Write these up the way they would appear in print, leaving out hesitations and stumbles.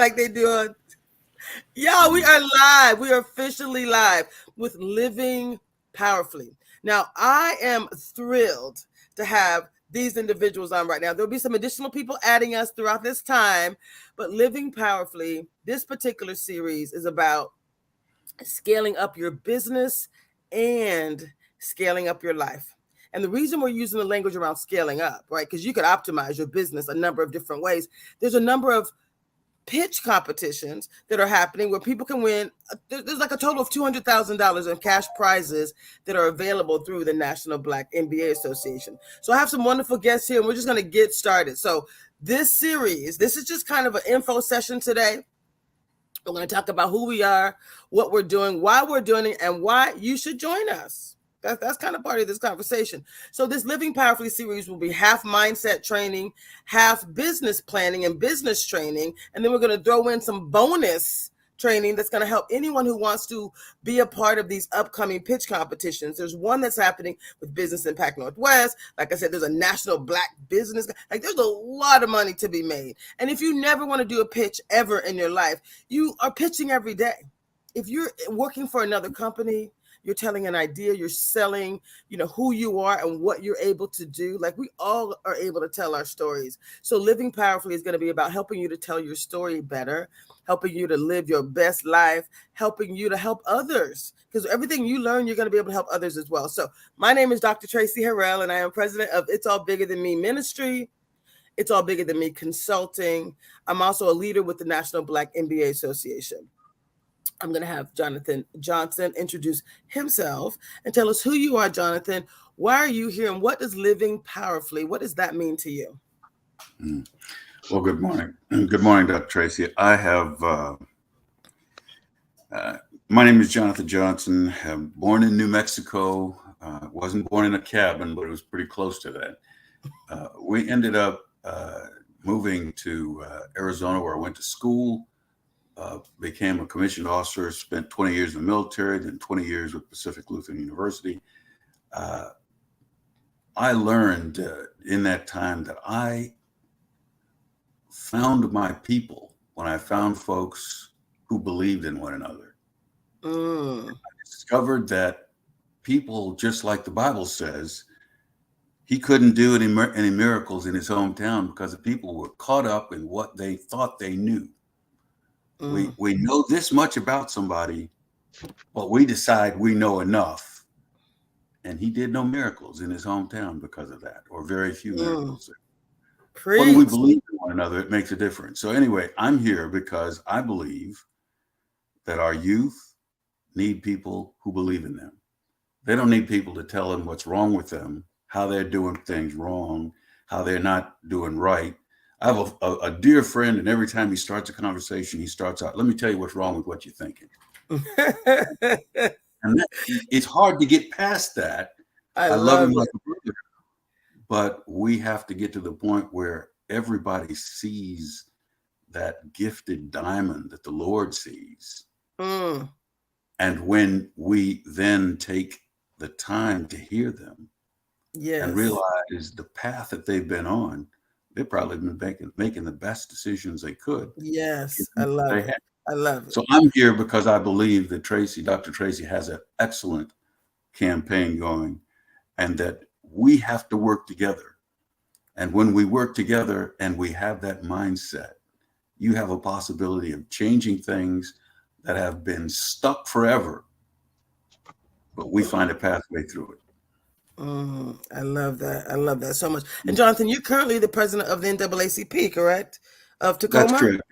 like they do on. Yeah, we are live. We are officially live with Living Powerfully. Now, I am thrilled to have these individuals on right now. There'll be some additional people adding us throughout this time, but Living Powerfully, this particular series is about scaling up your business and scaling up your life. And the reason we're using the language around scaling up, right? Because you could optimize your business a number of different ways. There's a number of pitch competitions that are happening where people can win. There's like a total of $200,000 in cash prizes that are available through the National Black MBA Association. So I have some wonderful guests here, and we're just going to get started. So this series, this is just kind of an info session today. We're going to talk about who we are, what we're doing, why we're doing it, and why you should join us. That's kind of part of this conversation. So this Living Powerfully series will be half mindset training, half business planning and business training. And then we're going to throw in some bonus training that's going to help anyone who wants to be a part of these upcoming pitch competitions. There's one that's happening with Business Impact Northwest. Like I said, there's a National Black Business. Like there's a lot of money to be made. And if you never want to do a pitch ever in your life, you are pitching every day. If you're working for another company, you're telling an idea, you're selling, who you are and what you're able to do. Like we all are able to tell our stories. So Living Powerfully is going to be about helping you to tell your story better, helping you to live your best life, helping you to help others. Because everything you learn, you're going to be able to help others as well. So my name is Dr. Tracy Harrell, and I am president of It's All Bigger Than Me Ministry. It's All Bigger Than Me Consulting. I'm also a leader with the National Black MBA Association. I'm going to have Jonathan Johnson introduce himself and tell us who you are, Jonathan. Why are you here? And what does Living Powerfully, what does that mean to you? Well, good morning. Good morning, Dr. Tracy. I have, my name is Jonathan Johnson. I'm born in New Mexico. Wasn't born in a cabin, but it was pretty close to that. We ended up moving to Arizona, where I went to school. Became a commissioned officer, spent 20 years in the military, then 20 years with Pacific Lutheran University. I learned in that time that I found my people when I found folks who believed in one another. I discovered that people, just like the Bible says, he couldn't do any miracles in his hometown because the people were caught up in what they thought they knew. We know this much about somebody, but we decide we know enough. And he did no miracles in his hometown because of that, or very few miracles. When we believe in one another, it makes a difference. So anyway, I'm here because I believe that our youth need people who believe in them. They don't need people to tell them what's wrong with them, how they're doing things wrong, how they're not doing right. I have a dear friend, and every time he starts a conversation, he starts out, let me tell you what's wrong with what you're thinking. And it's hard to get past that. I love him like a brother. But we have to get to the point where everybody sees that gifted diamond that the Lord sees. And when we then take the time to hear them and realize the path that they've been on, they've probably been making the best decisions they could. Yes, I love it. I love it. So I'm here because I believe that Dr. Tracy has an excellent campaign going, and that we have to work together. And when we work together and we have that mindset, you have a possibility of changing things that have been stuck forever, but we find a pathway through it. I love that. I love that so much. And Jonathan, you're currently the president of the NAACP, correct? Of Tacoma? That's correct.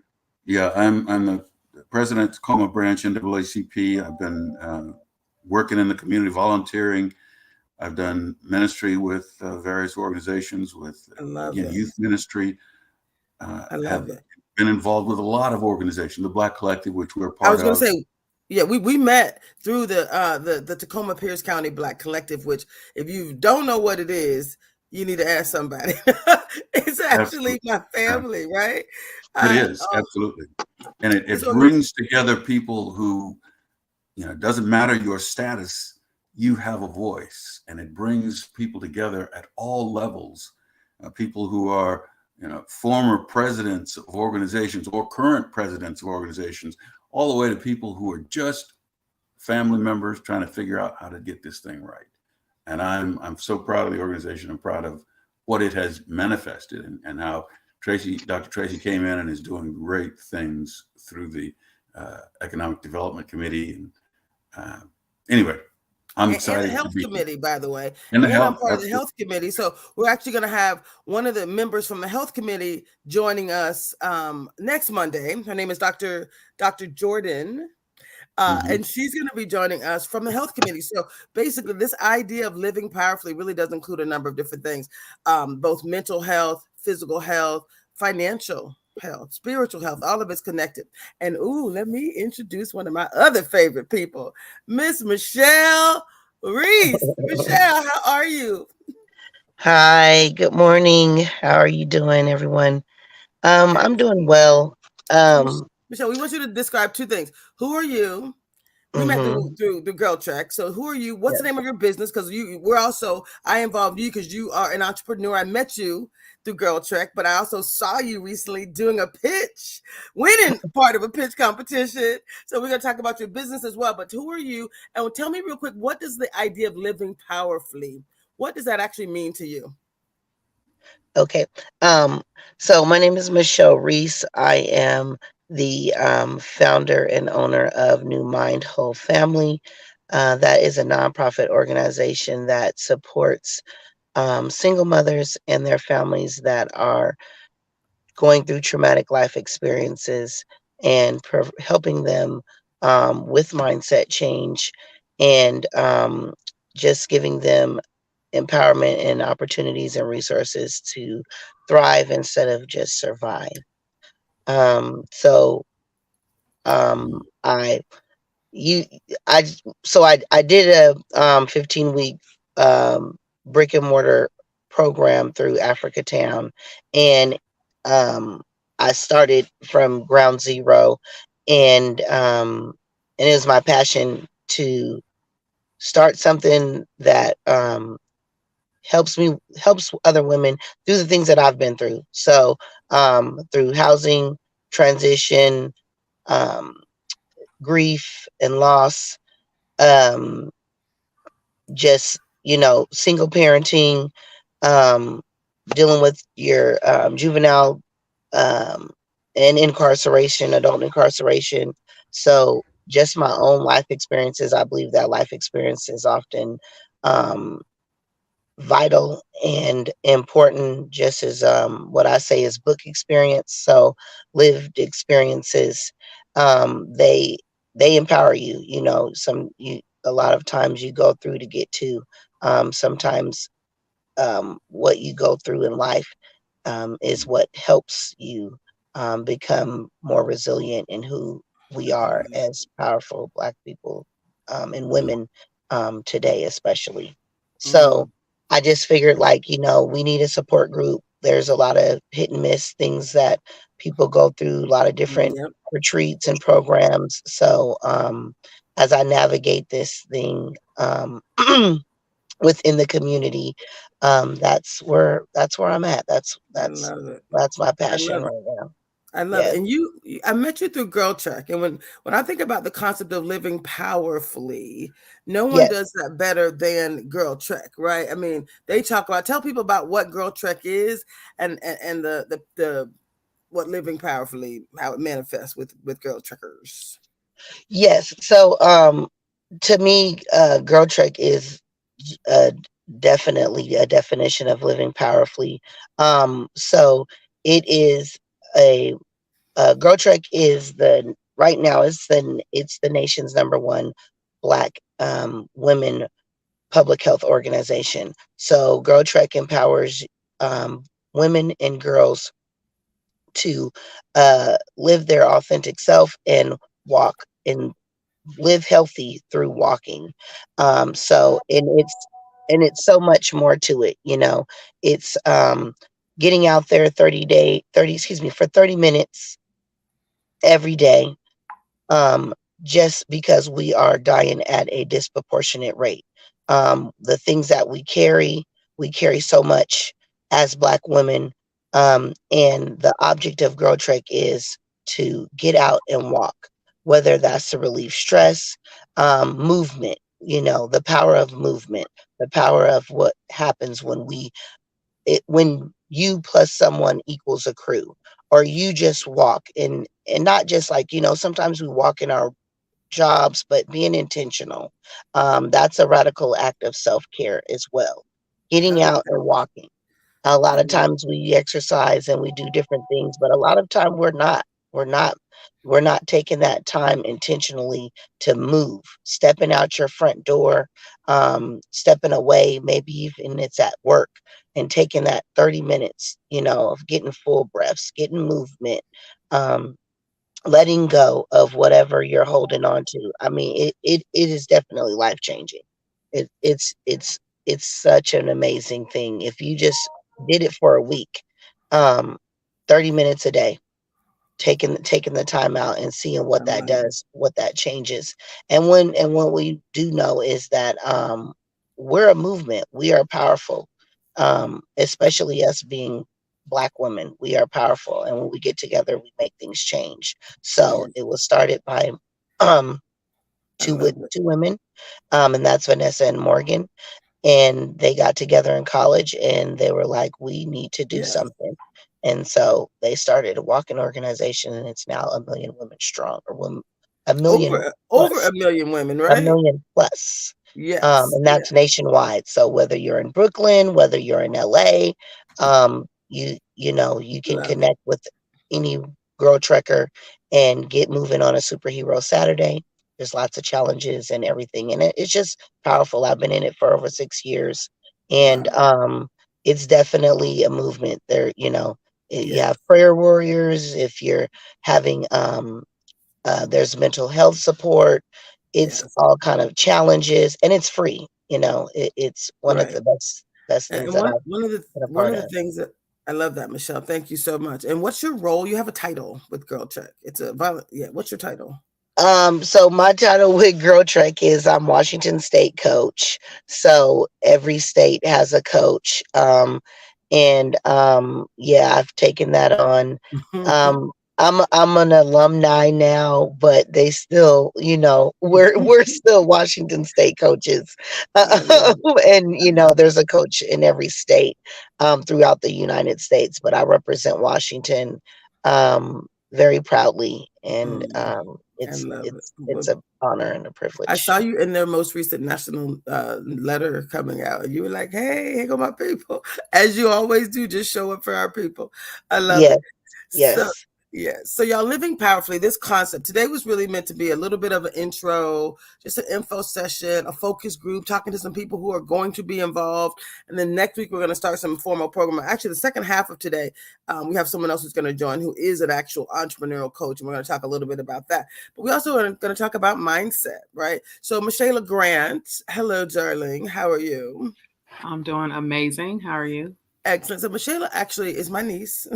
Yeah, I'm the president of Tacoma branch NAACP. I've been working in the community, volunteering. I've done ministry with various organizations, with youth ministry. I love it. Been involved with a lot of organizations, the Black Collective, which we're part of. I was going to say, yeah, we met through the Tacoma Pierce County Black Collective, which if you don't know what it is, you need to ask somebody. It's actually my family, right? It is, absolutely. And it brings together people who, it doesn't matter your status, you have a voice, and it brings people together at all levels. People who are, former presidents of organizations or current presidents of organizations, all the way to people who are just family members trying to figure out how to get this thing right. And I'm so proud of the organization. I'm proud of what it has manifested, and how Dr. Tracy came in and is doing great things through the Economic Development Committee. And anyway, I'm excited. And the health committee, by the way. And I'm part of the health committee. So we're actually going to have one of the members from the health committee joining us next Monday. Her name is Dr. Jordan. And she's going to be joining us from the health committee. So basically, this idea of living powerfully really does include a number of different things, both mental health, physical health, financial health, spiritual health, all of it's connected. And let me introduce one of my other favorite people, Miss Michelle Reese. Michelle, how are you? Hi, good morning. How are you doing, everyone? I'm doing well. Michelle, we want you to describe two things. Who are you? We met through the Girl Trek. So who are you? What's the name of your business? Because I involved you because you are an entrepreneur. I met you through Girl Trek, but I also saw you recently doing a pitch, winning part of a pitch competition. So we're going to talk about your business as well. But who are you? And tell me real quick, what does the idea of living powerfully, what does that actually mean to you? Okay. So my name is Michelle Reese. I am the founder and owner of New Mind Whole Family. That is a nonprofit organization that supports single mothers and their families that are going through traumatic life experiences, and helping them with mindset change, and just giving them empowerment and opportunities and resources to thrive instead of just survive. I did a 15-week brick and mortar program through Africa Town, and I started from ground zero, and it was my passion to start something that helps other women through the things that I've been through. So through housing transition, grief and loss, just single parenting, dealing with your juvenile and adult incarceration. So just my own life experiences. I believe that life experience is often vital and important, just as what I say is book experience. So lived experiences, they empower you. A lot of times you go through to get to sometimes what you go through in life is what helps you become more resilient in who we are as powerful Black people and women today, especially. So I just figured, we need a support group. There's a lot of hit and miss things that people go through, a lot of different retreats and programs. So as I navigate this thing within the community, that's where I'm at. That's my passion right now. I love it. And I met you through Girl Trek. And when I think about the concept of living powerfully, no one does that better than Girl Trek, right? I mean, they tell people about what Girl Trek is and the what living powerfully, how it manifests with Girl Trekkers. Yes. So to me, Girl Trek is definitely a definition of living powerfully. So it is Girl Trek is right now it's the nation's #1 Black women public health organization. So Girl Trek empowers women and girls to live their authentic self and walk and live healthy through walking. So it's so much more to it. It's getting out there for 30 minutes every day, just because we are dying at a disproportionate rate. The things that we carry so much as Black women, And the object of Girl Trek is to get out and walk, whether that's to relieve stress, movement, the power of movement, the power of what happens when you plus someone equals a crew, or you just walk and not just like, sometimes we walk in our jobs, but being intentional. That's a radical act of self-care as well. Getting out and walking. A lot of times we exercise and we do different things, but a lot of time we're not we're not taking that time intentionally to move, stepping out your front door, stepping away, maybe even it's at work, and taking that 30 minutes, of getting full breaths, getting movement, um, letting go of whatever you're holding on to. I mean, it is definitely life changing. It's such an amazing thing. If you just did it for a week, um, 30 minutes a day, taking the time out and seeing what that does, what that changes. And what we do know is that we're a movement. We are powerful. Especially us being Black women, we are powerful, and when we get together, we make things change. So it was started by um, two women, and that's Vanessa and Morgan, and they got together in college, and they were like, "We need to do something," and so they started a walking organization, and it's now 1 million women strong, or a million over 1 million women, right? 1 million plus. Yes, and that's nationwide. So whether you're in Brooklyn, whether you're in LA, you can connect with any Girl Trekker and get moving on a superhero Saturday. There's lots of challenges and everything, and it's just powerful. I've been in it for over 6 years, and it's definitely a movement. There, you have prayer warriors. If you're having, there's mental health support. It's all kind of challenges, and it's free. It's one of the best things that I've one of the things that I love that, Michelle. Thank you so much. And what's your role? You have a title with Girl Trek. It's a violent. Yeah. What's your title? So my title with Girl Trek is I'm Washington State coach. So every state has a coach. And I've taken that on. I'm an alumni now, but they still, we're still Washington State coaches. And there's a coach in every state throughout the United States, but I represent Washington very proudly, and it's an honor and a privilege. I saw you in their most recent national letter coming out, and you were like, "Hey, here go my people," as you always do. Just show up for our people. I love it. Yes. So y'all living powerfully. This concept today was really meant to be a little bit of an intro, just an info session, a focus group, talking to some people who are going to be involved. And then next week, we're going to start some formal program. Actually, the second half of today, we have someone else who's going to join who is an actual entrepreneurial coach. And we're going to talk a little bit about that. But we also are going to talk about mindset, right? So Michelle Grant, hello, darling. How are you? I'm doing amazing. How are you? Excellent. So Michelle actually is my niece.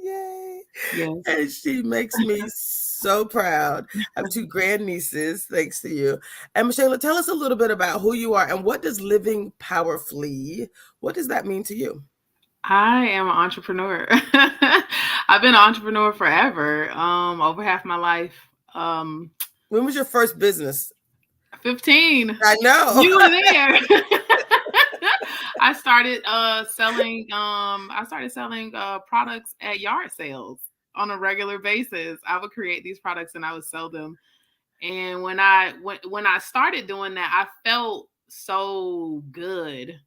Yay. Yes. And she makes me so proud. I have 2 grandnieces, thanks to you. And Michelle, tell us a little bit about who you are and what does living powerfully, what does that mean to you? I am an entrepreneur. I've been an entrepreneur forever, over half my life. When was your first business? 15. I know. You were there. I started selling products at yard sales on a regular basis. I would create these products and I would sell them. And when I started doing that, I felt so good.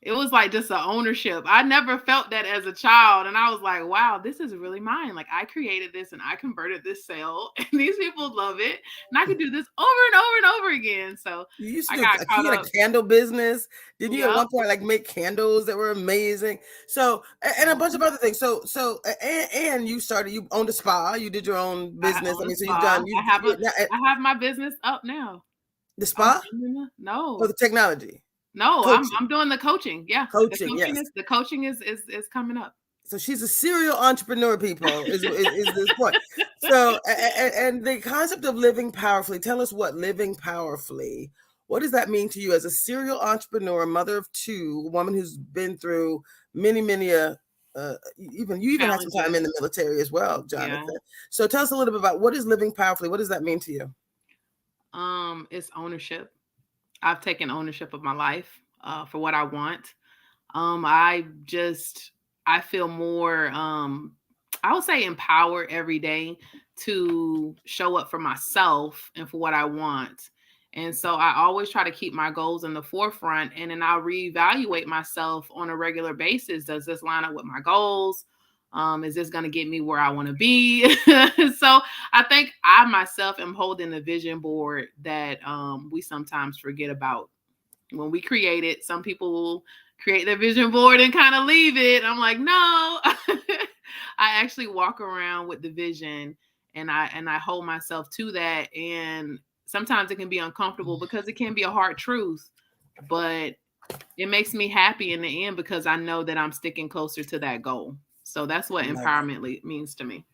It was like just an ownership. I never felt that as a child. And I was like, wow, this is really mine. Like I created this and I converted this sale and these people love it. And I could do this over and over and over again. So you used to you had a candle business. Didn't you at one point like make candles that were amazing? So, and a bunch of other things. So, and you owned a spa, you did your own business. I have my business up now. The spa? No. Oh, the technology. No, I'm doing the coaching. Yeah. The coaching is coming up. So she's a serial entrepreneur, people, is this point. So, and the concept of living powerfully, tell us what living powerfully, What does that mean to you as a serial entrepreneur, mother of two, a woman who's been through many, even you even had some time in the military as well, Jonathan. Yeah. So tell us a little bit about what is living powerfully. What does that mean to you? It's ownership. I've taken ownership of my life for what I want. I feel more, I would say, empowered every day to show up for myself and for what I want. And so I always try to keep my goals in the forefront, and then I'll reevaluate myself on a regular basis. Does this line up with my goals? Is this going to get me where I want to be? So I think I myself am holding a vision board that we sometimes forget about. When we create it, some people will create their vision board and kind of leave it. I'm like, no, I actually walk around with the vision, and I hold myself to that. And sometimes it can be uncomfortable because it can be a hard truth, but it makes me happy in the end because I know that I'm sticking closer to that goal. So that's what empowerment means to me.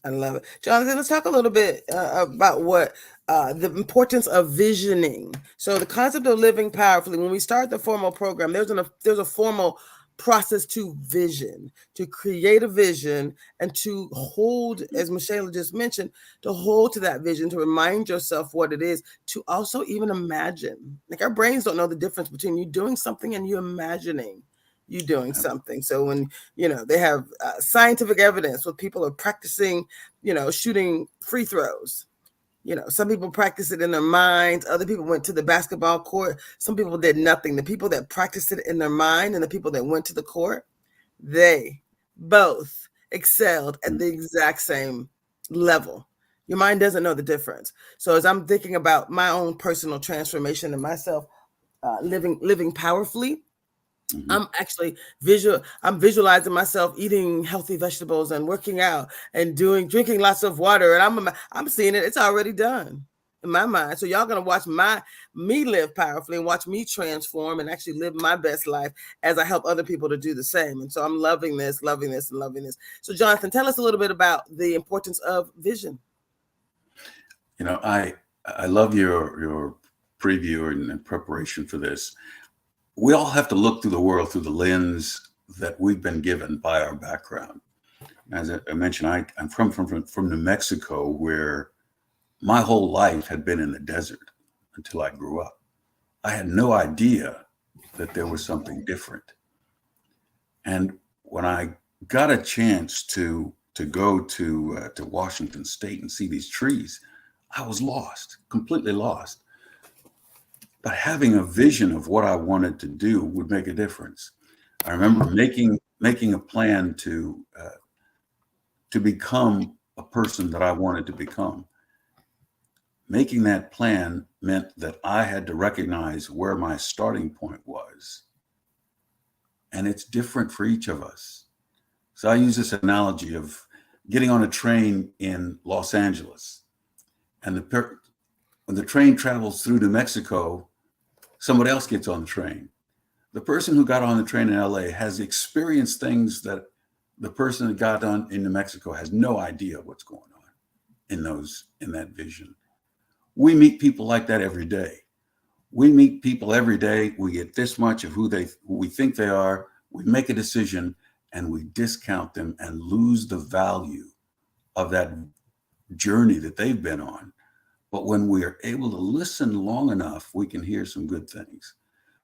I love it. Jonathan, let's talk a little bit about what the importance of visioning. So the concept of living powerfully, when we start the formal program, there's a formal process to vision, to create a vision and to hold, as Michelle just mentioned, to hold to that vision, to remind yourself what it is, to also even imagine. Like, our brains don't know the difference between you doing something and you imagining you doing something. So when, they have scientific evidence where people are practicing, shooting free throws. Some people practice it in their minds. Other people went to the basketball court. Some people did nothing. The people that practiced it in their mind and the people that went to the court, they both excelled at the exact same level. Your mind doesn't know the difference. So as I'm thinking about my own personal transformation and myself living powerfully, I'm actually I'm visualizing myself eating healthy vegetables and working out and drinking lots of water. And I'm seeing it. It's already done in my mind. So y'all going to watch me live powerfully and watch me transform and actually live my best life as I help other people to do the same. And so I'm loving this. So Jonathan, tell us a little bit about the importance of vision. I love your preview and preparation for this. We all have to look through the world through the lens that we've been given by our background. As I mentioned, I'm from New Mexico, where my whole life had been in the desert until I grew up. I had no idea that there was something different. And when I got a chance to go to Washington State and see these trees, I was lost, completely lost. But having a vision of what I wanted to do would make a difference. I remember making a plan to become a person that I wanted to become. Making that plan meant that I had to recognize where my starting point was. And it's different for each of us. So I use this analogy of getting on a train in Los Angeles. And when the train travels through New Mexico, somebody else gets on the train. The person who got on the train in LA has experienced things that the person that got on in New Mexico has no idea what's going on in that vision. We meet people like that every day. We meet people every day. We get this much of who we think they are. We make a decision and we discount them and lose the value of that journey that they've been on. But when we are able to listen long enough, we can hear some good things.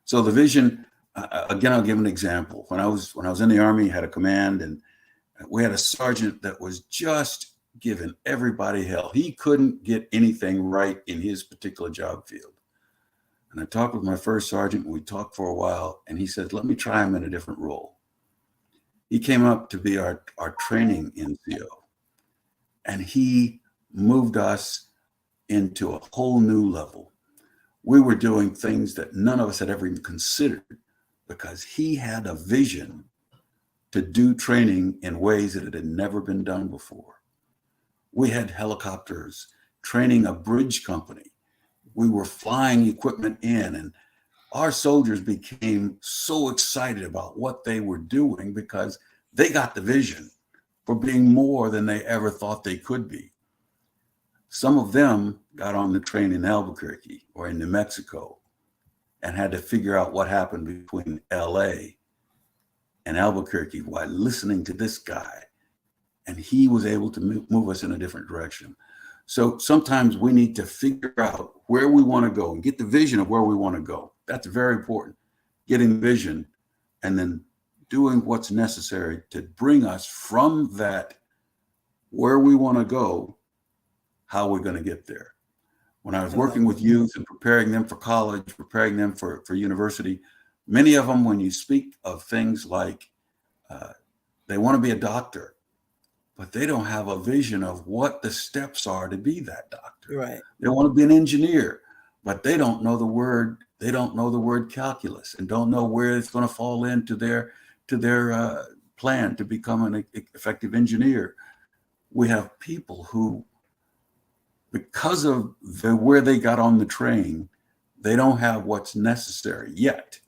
So the vision, again, I'll give an example. When I was in the Army, I had a command, and we had a sergeant that was just giving everybody hell. He couldn't get anything right in his particular job field. And I talked with my first sergeant, and we talked for a while, and he said, let me try him in a different role. He came up to be our training NCO, and he moved us into a whole new level. We were doing things that none of us had ever even considered because he had a vision to do training in ways that it had never been done before. We had helicopters training a bridge company. We were flying equipment in, and our soldiers became so excited about what they were doing because they got the vision for being more than they ever thought they could be. Some of them got on the train in Albuquerque or in New Mexico and had to figure out what happened between LA and Albuquerque while listening to this guy. And he was able to move us in a different direction. So sometimes we need to figure out where we want to go and get the vision of where we want to go. That's very important. Getting vision and then doing what's necessary to bring us from that, where we want to go, how we're going to get there. When I was working with youth and preparing them for college, preparing them for university, many of them, when you speak of things like they want to be a doctor, but they don't have a vision of what the steps are to be that doctor. Right. They want to be an engineer, but they don't know the word. They don't know the word calculus and don't know where it's going to fall into their plan to become an effective engineer. We have people who, because of where they got on the train, they don't have what's necessary yet.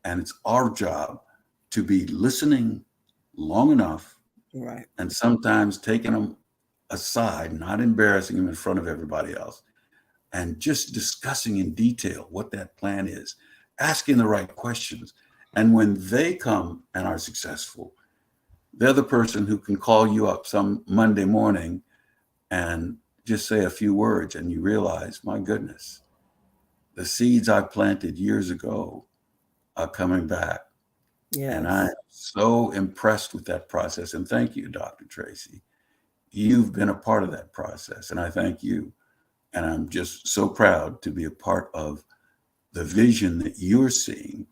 And it's our job to be listening long enough, right, and sometimes taking them aside, not embarrassing them in front of everybody else, and just discussing in detail what that plan is, asking the right questions. And when they come and are successful, they're the person who can call you up some Monday morning and just say a few words, and you realize, my goodness, the seeds I planted years ago are coming back. Yes. And I'm so impressed with that process. And thank you, Dr. Tracy. You've been a part of that process, and I thank you. And I'm just so proud to be a part of the vision that you're seeing,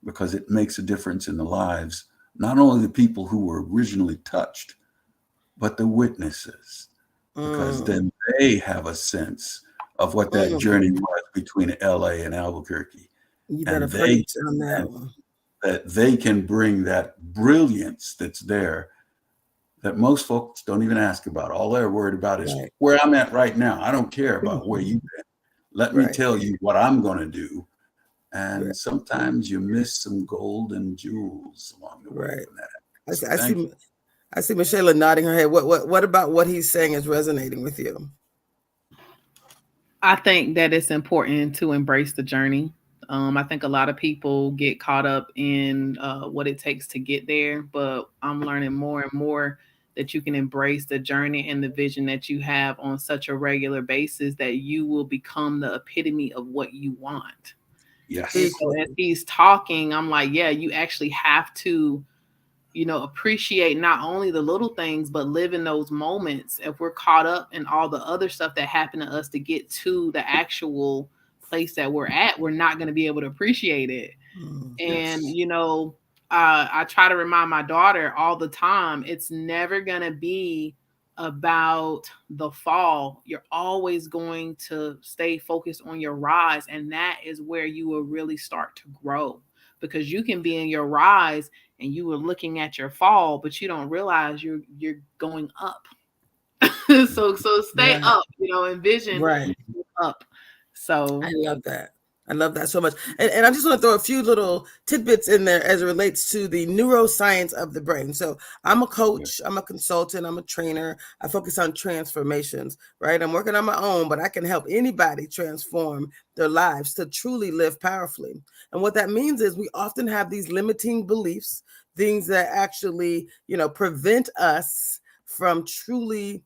because it makes a difference in the lives, not only the people who were originally touched, but the witnesses, because then they have a sense of what that journey was between LA and Albuquerque. You better preach on that one. That they can bring that brilliance that's there that most folks don't even ask about. All they're worried about is where I'm at right now. I don't care about where you've been. Let me tell you what I'm going to do. And sometimes you miss some golden jewels along the way from that. I see Michelle nodding her head. What about what he's saying is resonating with you? I think that it's important to embrace the journey. I think a lot of people get caught up in what it takes to get there, but I'm learning more and more that you can embrace the journey and the vision that you have on such a regular basis that you will become the epitome of what you want. Yes. And so as he's talking, I'm like, yeah, you actually have to, appreciate not only the little things, but live in those moments. If we're caught up in all the other stuff that happened to us to get to the actual place that we're at, we're not going to be able to appreciate it. And, I try to remind my daughter all the time, it's never going to be about the fall. You're always going to stay focused on your rise. And that is where you will really start to grow, because you can be in your rise and you were looking at your fall, but you don't realize you're going up. so stay up, envision up. So I love that. I love that so much. And I just want to throw a few little tidbits in there as it relates to the neuroscience of the brain. So I'm a coach, I'm a consultant, I'm a trainer. I focus on transformations, right? I'm working on my own, but I can help anybody transform their lives to truly live powerfully. And what that means is we often have these limiting beliefs, things that actually, prevent us from truly,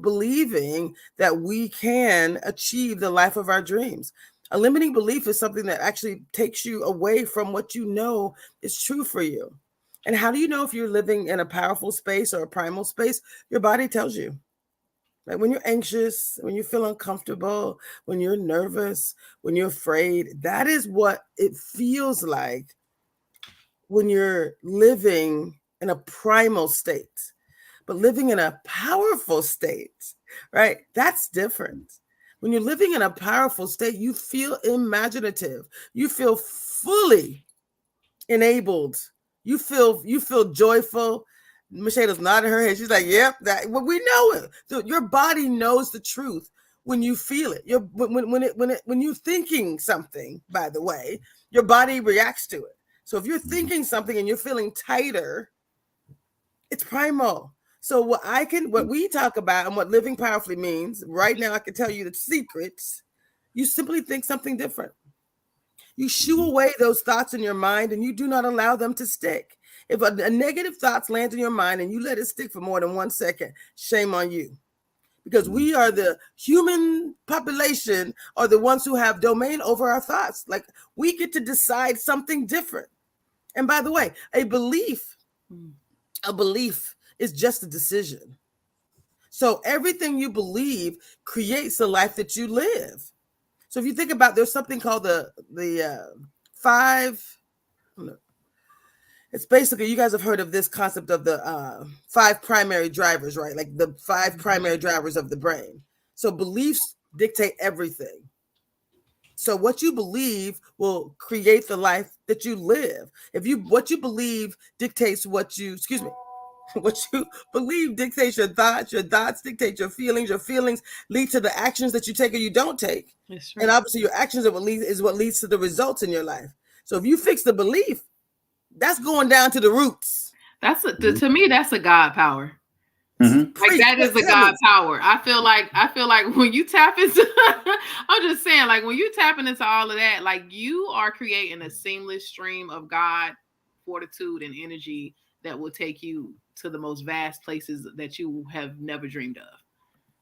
believing that we can achieve the life of our dreams. A limiting belief is something that actually takes you away from what you know is true for you. And how do you know if you're living in a powerful space or a primal space? Your body tells you. Like when you're anxious, when you feel uncomfortable, when you're nervous, when you're afraid, that is what it feels like when you're living in a primal state. But living in a powerful state, right? That's different. When you're living in a powerful state, you feel imaginative. You feel fully enabled. You feel joyful. Michelle's nodding her head. She's like, "Yep, we know it." So your body knows the truth when you feel it. When you're thinking something, by the way, your body reacts to it. So if you're thinking something and you're feeling tighter, it's primal. So what we talk about and what living powerfully means right now, I can tell you the secrets. You simply think something different. You shoo away those thoughts in your mind and you do not allow them to stick. If a negative thoughts land in your mind and you let it stick for more than 1 second, shame on you. Because we are the human population are the ones who have domain over our thoughts. Like we get to decide something different. And by the way, a belief is just a decision. So everything you believe creates the life that you live. So if you think about, there's something called the five. It's basically, you guys have heard of this concept of the 5 primary drivers, right? Like the 5 primary drivers of the brain. So beliefs dictate everything. So what you believe will create the life that you live. What you believe dictates what you believe dictates your thoughts dictate your feelings lead to the actions that you take or you don't take. And obviously your actions is what leads to the results in your life. So if you fix the belief, that's going down to the roots. To me, that's a God power. Mm-hmm. Like that is a God power. I feel like when you tap into, I'm just saying, like when you tapping into all of that, like you are creating a seamless stream of God fortitude and energy that will take you to the most vast places that you have never dreamed of.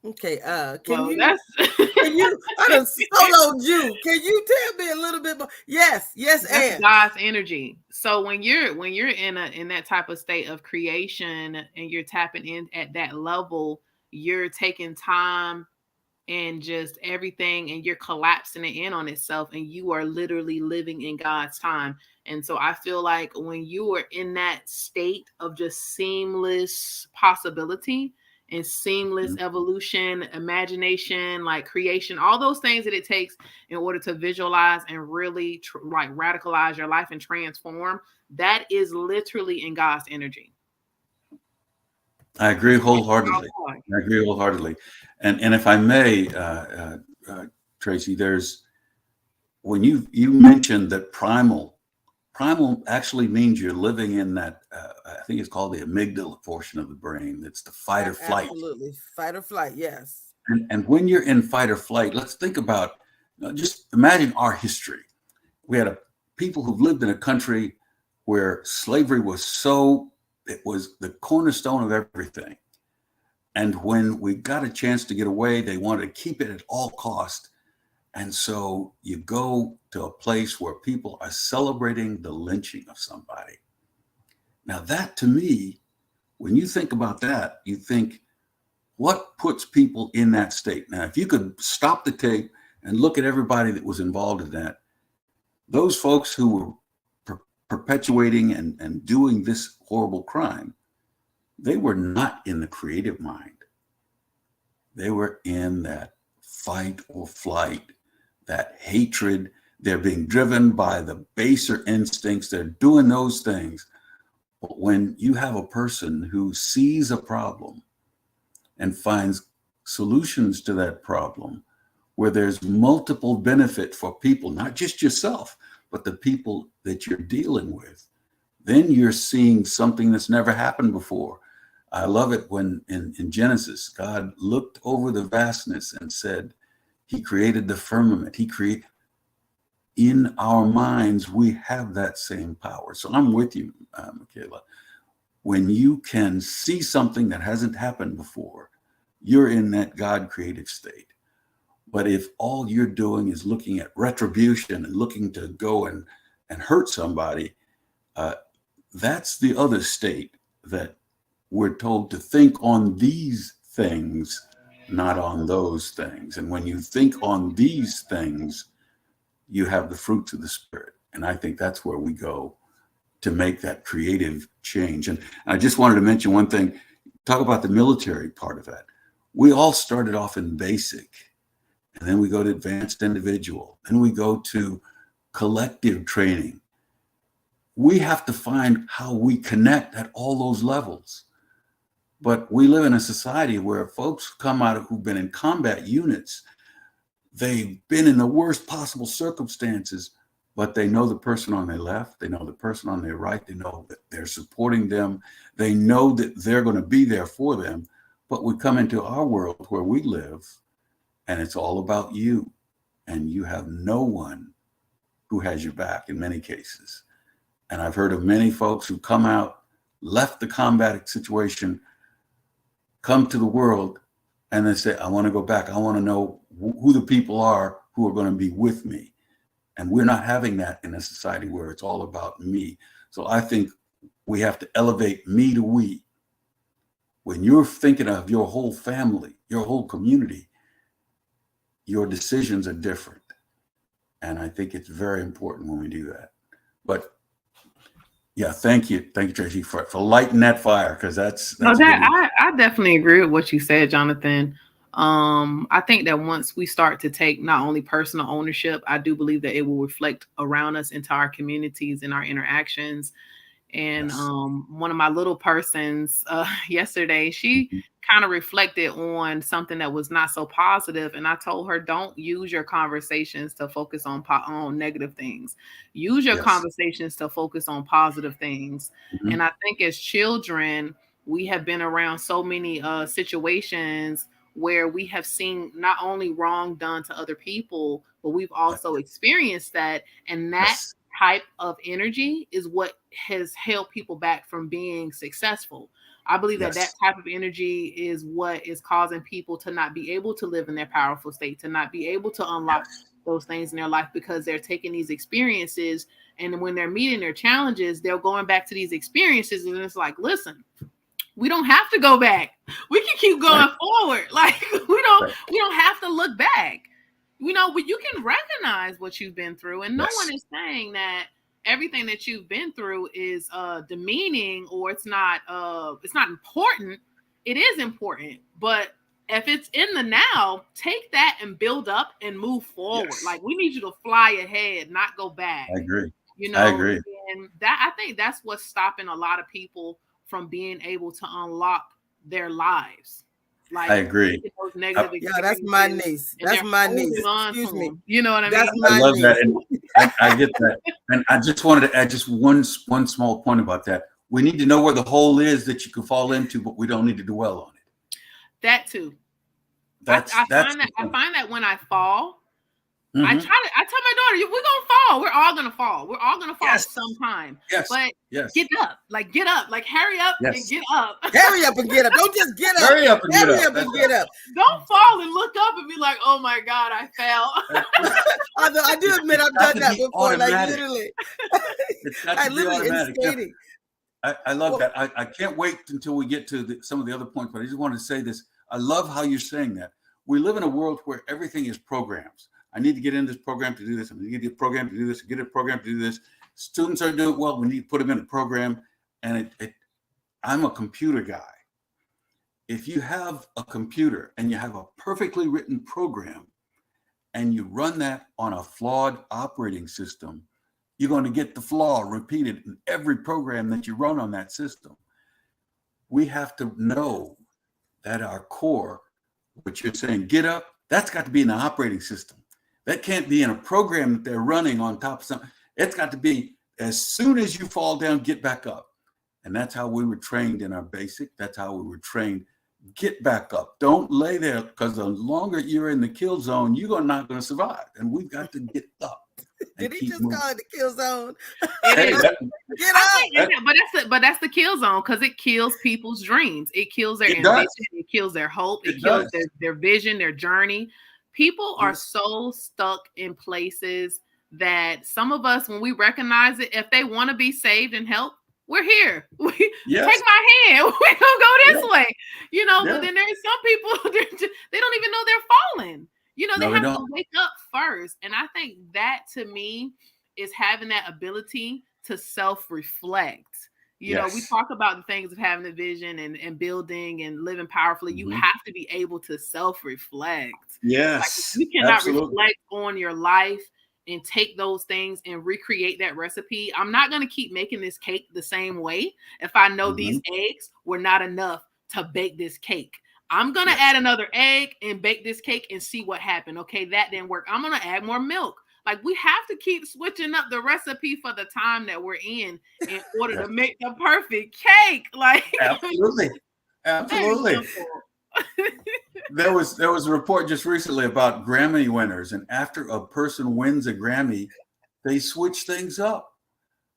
Okay, can you I done soloed you. Can you tell me a little bit more? Yes, that's and God's energy. So when you're in that type of state of creation and you're tapping in at that level, you're taking time and just everything and you're collapsing it in on itself and you are literally living in God's time. And so I feel like when you are in that state of just seamless possibility and seamless evolution, imagination, like creation, all those things that it takes in order to visualize and really like radicalize your life and transform, that is literally in God's energy. I agree wholeheartedly. And if I may, Tracy, there's when you mentioned that primal actually means you're living in that, I think it's called the amygdala portion of the brain. It's the fight or flight. Absolutely. Fight or flight. Yes. And when you're in fight or flight, let's think about, just imagine our history. We had people who've lived in a country where slavery was it was the cornerstone of everything. And when we got a chance to get away, they wanted to keep it at all cost. And so you go to a place where people are celebrating the lynching of somebody. Now that, to me, when you think about that, you think, what puts people in that state? Now, if you could stop the tape and look at everybody that was involved in that, those folks who were perpetuating and doing this horrible crime, they were not in the creative mind. They were in that fight or flight, that hatred. They're being driven by the baser instincts. They're doing those things. But when you have a person who sees a problem and finds solutions to that problem, where there's multiple benefit for people, not just yourself, but the people that you're dealing with, then you're seeing something that's never happened before. I love it when in Genesis, God looked over the vastness and said, he created the firmament. In our minds, we have that same power. So I'm with you, Michaela. When you can see something that hasn't happened before, you're in that God creative state. But if all you're doing is looking at retribution and looking to go and hurt somebody, that's the other state that we're told to think on these things, not on those things. And when you think on these things, you have the fruits of the Spirit. And I think that's where we go to make that creative change. And I just wanted to mention one thing, talk about the military part of that. We all started off in basic, and then we go to advanced individual, then we go to collective training. We have to find how we connect at all those levels. But we live in a society where folks come out who've been in combat units. They've been in the worst possible circumstances, but they know the person on their left. They know the person on their right. They know that they're supporting them. They know that they're going to be there for them. But we come into our world where we live, and it's all about you. And you have no one who has your back in many cases. And I've heard of many folks who come out, left the combat situation, come to the world, and then say, I want to go back. I want to know who the people are who are going to be with me. And we're not having that in a society where it's all about me. So I think we have to elevate me to we. When you're thinking of your whole family, your whole community, your decisions are different. And I think it's very important when we do that. But yeah, thank you, Tracy, for lighting that fire, because that's no, that I definitely agree with what you said, Jonathan. I think that once we start to take not only personal ownership, I do believe that it will reflect around us into our communities and our interactions. And Yes. One of my little persons yesterday, she kind of reflected on something that was not so positive. And I told her, don't use your conversations to focus on negative things. Use your Yes. conversations to focus on positive things. Mhm. And I think as children, we have been around so many situations where we have seen not only wrong done to other people, but we've also experienced that. And that Yes. type of energy is what has held people back from being successful. I believe that Yes. that type of energy is what is causing people to not be able to live in their powerful state, to not be able to unlock those things in their life, because they're taking these experiences, and when they're meeting their challenges, they're going back to these experiences, and it's like, listen, we don't have to go back. We can keep going forward. Like we don't have to look back. You know, but you can recognize what you've been through, and no one is saying that everything that you've been through is demeaning or it's not important. It is important, but if it's in the now, take that and build up and move forward. Yes. Like we need you to fly ahead, not go back. I agree. You know, I agree. And that I think that's what's stopping a lot of people from being able to unlock their lives. Like I agree. Yeah, that's my niece. That's my niece. Excuse me. You know what I mean? That's my I love niece. that. And I get that. And I just wanted to add just one small point about that. We need to know where the hole is that you can fall into, but we don't need to dwell on it. That too. I find that when I fall, I tell my daughter, we're gonna fall. We're all gonna fall. We're all gonna fall sometime. Yes. But yes. Get up. Like hurry up and get up. Hurry up and get up. Don't just get up. Hurry up and hurry get up. up and get up. Don't fall and look up and be like, oh my God, I fell. I do admit I've done that before. Automatic. Like literally. I literally in skating. I love that. I can't wait until we get to some of the other points, but I just wanted to say this. I love how you're saying that. We live in a world where everything is programs. I need to get in this program to do this. I need to get a program to do this. Get a program to do this. Students are doing well. We need to put them in a program. And I'm a computer guy. If you have a computer and you have a perfectly written program and you run that on a flawed operating system, you're going to get the flaw repeated in every program that you run on that system. We have to know that our core, what you're saying, get up, that's got to be in the operating system. That can't be in a program that they're running on top of something. It's got to be as soon as you fall down, get back up. And that's how we were trained in our basic. That's how we were trained. Get back up. Don't lay there, because the longer you're in the kill zone, you're not going to survive. And we've got to get up. Did he just call it the kill zone? Hey, Get up. But that's the kill zone, because it kills people's dreams. It kills their ambition. It kills their hope. It kills their vision, their journey. People are so stuck in places that some of us, when we recognize it, if they want to be saved and help, we're here. Take my hand. We're gonna go this way. You know, but then there's some people they don't even know they're falling. You know, they have to wake up first. And I think that, to me, is having that ability to self-reflect. You know, we talk about the things of having a vision and building and living powerfully. You have to be able to self-reflect. Yes. Like, you cannot reflect on your life and take those things and recreate that recipe. I'm not going to keep making this cake the same way if I know these eggs were not enough to bake this cake. I'm going to add another egg and bake this cake and see what happened. Okay, that didn't work. I'm going to add more milk. Like, we have to keep switching up the recipe for the time that we're in order to make the perfect cake. Like, absolutely. There was a report just recently about Grammy winners, and after a person wins a Grammy, they switch things up.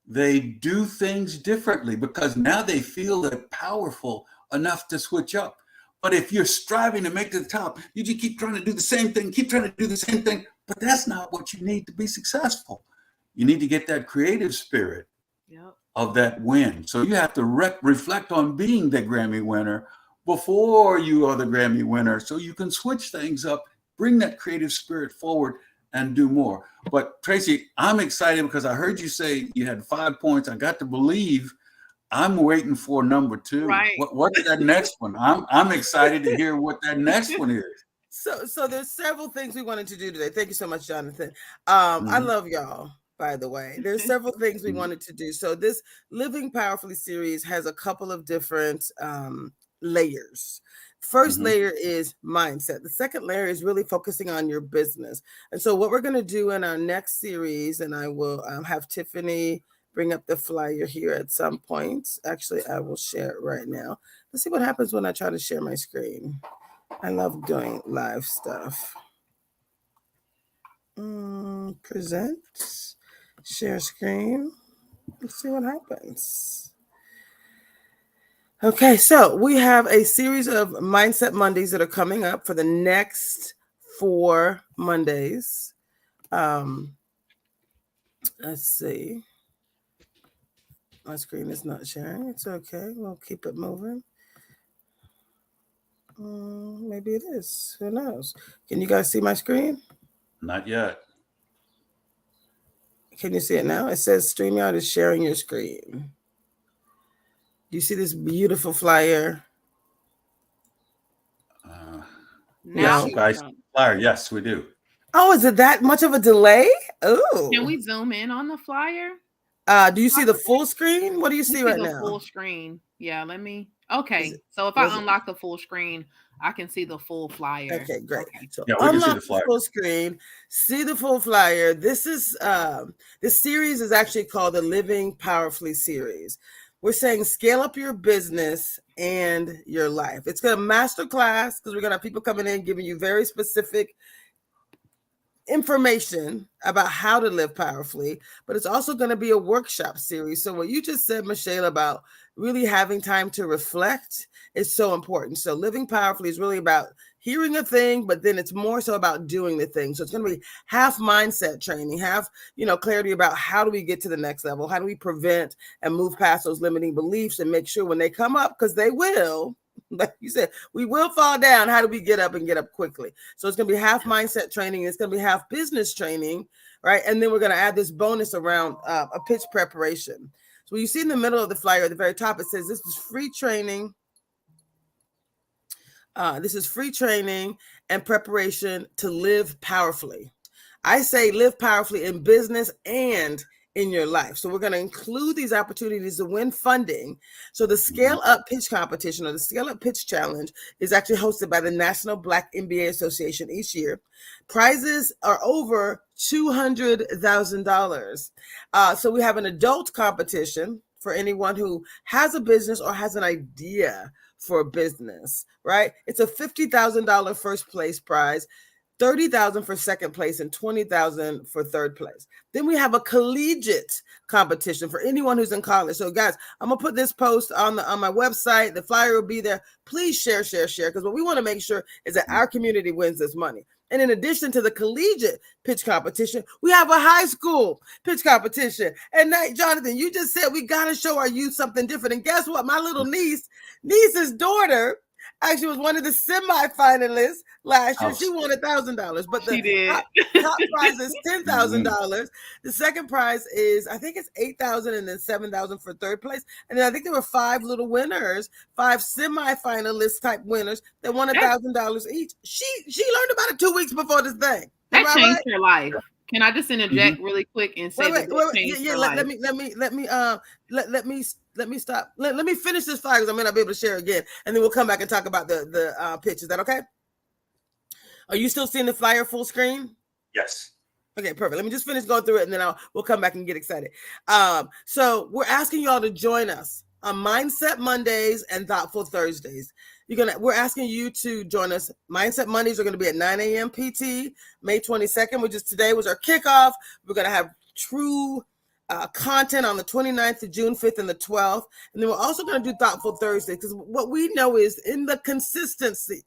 They do things differently because now they feel they're powerful enough to switch up. But if you're striving to make it to the top, you just keep trying to do the same thing, but that's not what you need to be successful. You need to get that creative spirit of that win. So you have to reflect on being the Grammy winner before you are the Grammy winner, so you can switch things up, bring that creative spirit forward, and do more. But Tracy, I'm excited because I heard you say you had 5 points. I got to believe. I'm waiting for number 2. Right. What's that next one? I'm excited to hear what that next one is. So there's several things we wanted to do today. Thank you so much, Jonathan. I love y'all, by the way. There's several things we wanted to do. So this Living Powerfully series has a couple of different layers. First layer is mindset. The second layer is really focusing on your business. And so what we're going to do in our next series, and I will have Tiffany bring up the flyer here at some point. Actually, I will share it right now. Let's see what happens when I try to share my screen. I love doing live stuff. Present, share screen. Let's see what happens. Okay, so we have a series of Mindset Mondays that are coming up for the next 4 Mondays. Let's see. My screen is not sharing. It's okay. We'll keep it moving. Maybe it is. Who knows? Can you guys see my screen? Not yet. Can you see it now? It says StreamYard is sharing your screen. Do you see this beautiful flyer? Now, guys, flyer. Yes, we do. Oh, is it that much of a delay? Oh, can we zoom in on the flyer? Do you see the full screen? What do you see right now? Full screen. Yeah, let me. Okay, so if I unlock the full screen, I can see the full flyer. Okay, great. Okay. So yeah, we can see unlock the full screen, see the full flyer. This is this series is actually called the Living Powerfully series. We're saying scale up your business and your life. It's a master class because we're gonna have people coming in giving you very specific information about how to live powerfully, but it's also going to be a workshop series. So what you just said, Michelle, about really having time to reflect is so important. So living powerfully is really about hearing a thing, but then it's more so about doing the thing. So it's going to be half mindset training, half, clarity about how do we get to the next level? How do we prevent and move past those limiting beliefs and make sure when they come up, because they will, like you said, we will fall down. How do we get up and get up quickly? So it's going to be half mindset training. It's going to be half business training, right? And then we're going to add this bonus around a pitch preparation. So you see in the middle of the flyer at the very top, it says this is free training. This is free training and preparation to live powerfully. I say live powerfully in business and in your life. So we're going to include these opportunities to win funding. So the Scale Up Pitch Competition or the Scale Up Pitch Challenge is actually hosted by the National Black MBA Association each year. Prizes are over $200,000. So we have an adult competition for anyone who has a business or has an idea for a business, right? It's a $50,000 first place prize, $30,000 for second place, and $20,000 for third place. Then we have a collegiate competition for anyone who's in college. So guys, I'm gonna put this post on my website. The flyer will be there. Please share, because what we want to make sure is that our community wins this money. And in addition to the collegiate pitch competition, we have a high school pitch competition. And now, Jonathan, you just said we got to show our youth something different. And guess what? My little niece's daughter actually was one of the semifinalists last year. She won $1,000, but the top prize is $10,000. The second prize is, I think it's $8,000 and then $7,000 for third place. And then I think there were 5 little winners, 5 semifinalist type winners that won $1,000 each. She learned about it 2 weeks before this thing. That changed her life. Can I just interject really quick and say let me stop. Let me finish this flyer because I'm gonna be able to share again, and then we'll come back and talk about the pitch. Is that okay? Are you still seeing the flyer full screen? Yes. Okay, perfect. Let me just finish going through it, and then we'll come back and get excited. So we're asking y'all to join us on Mindset Mondays and Thoughtful Thursdays. We're asking you to join us. Mindset Mondays are going to be at 9 a.m. PT, May 22nd, which is today, was our kickoff. We're going to have true content on the 29th of June 5th and the 12th. And then we're also going to do Thoughtful Thursday, because what we know is in the consistency.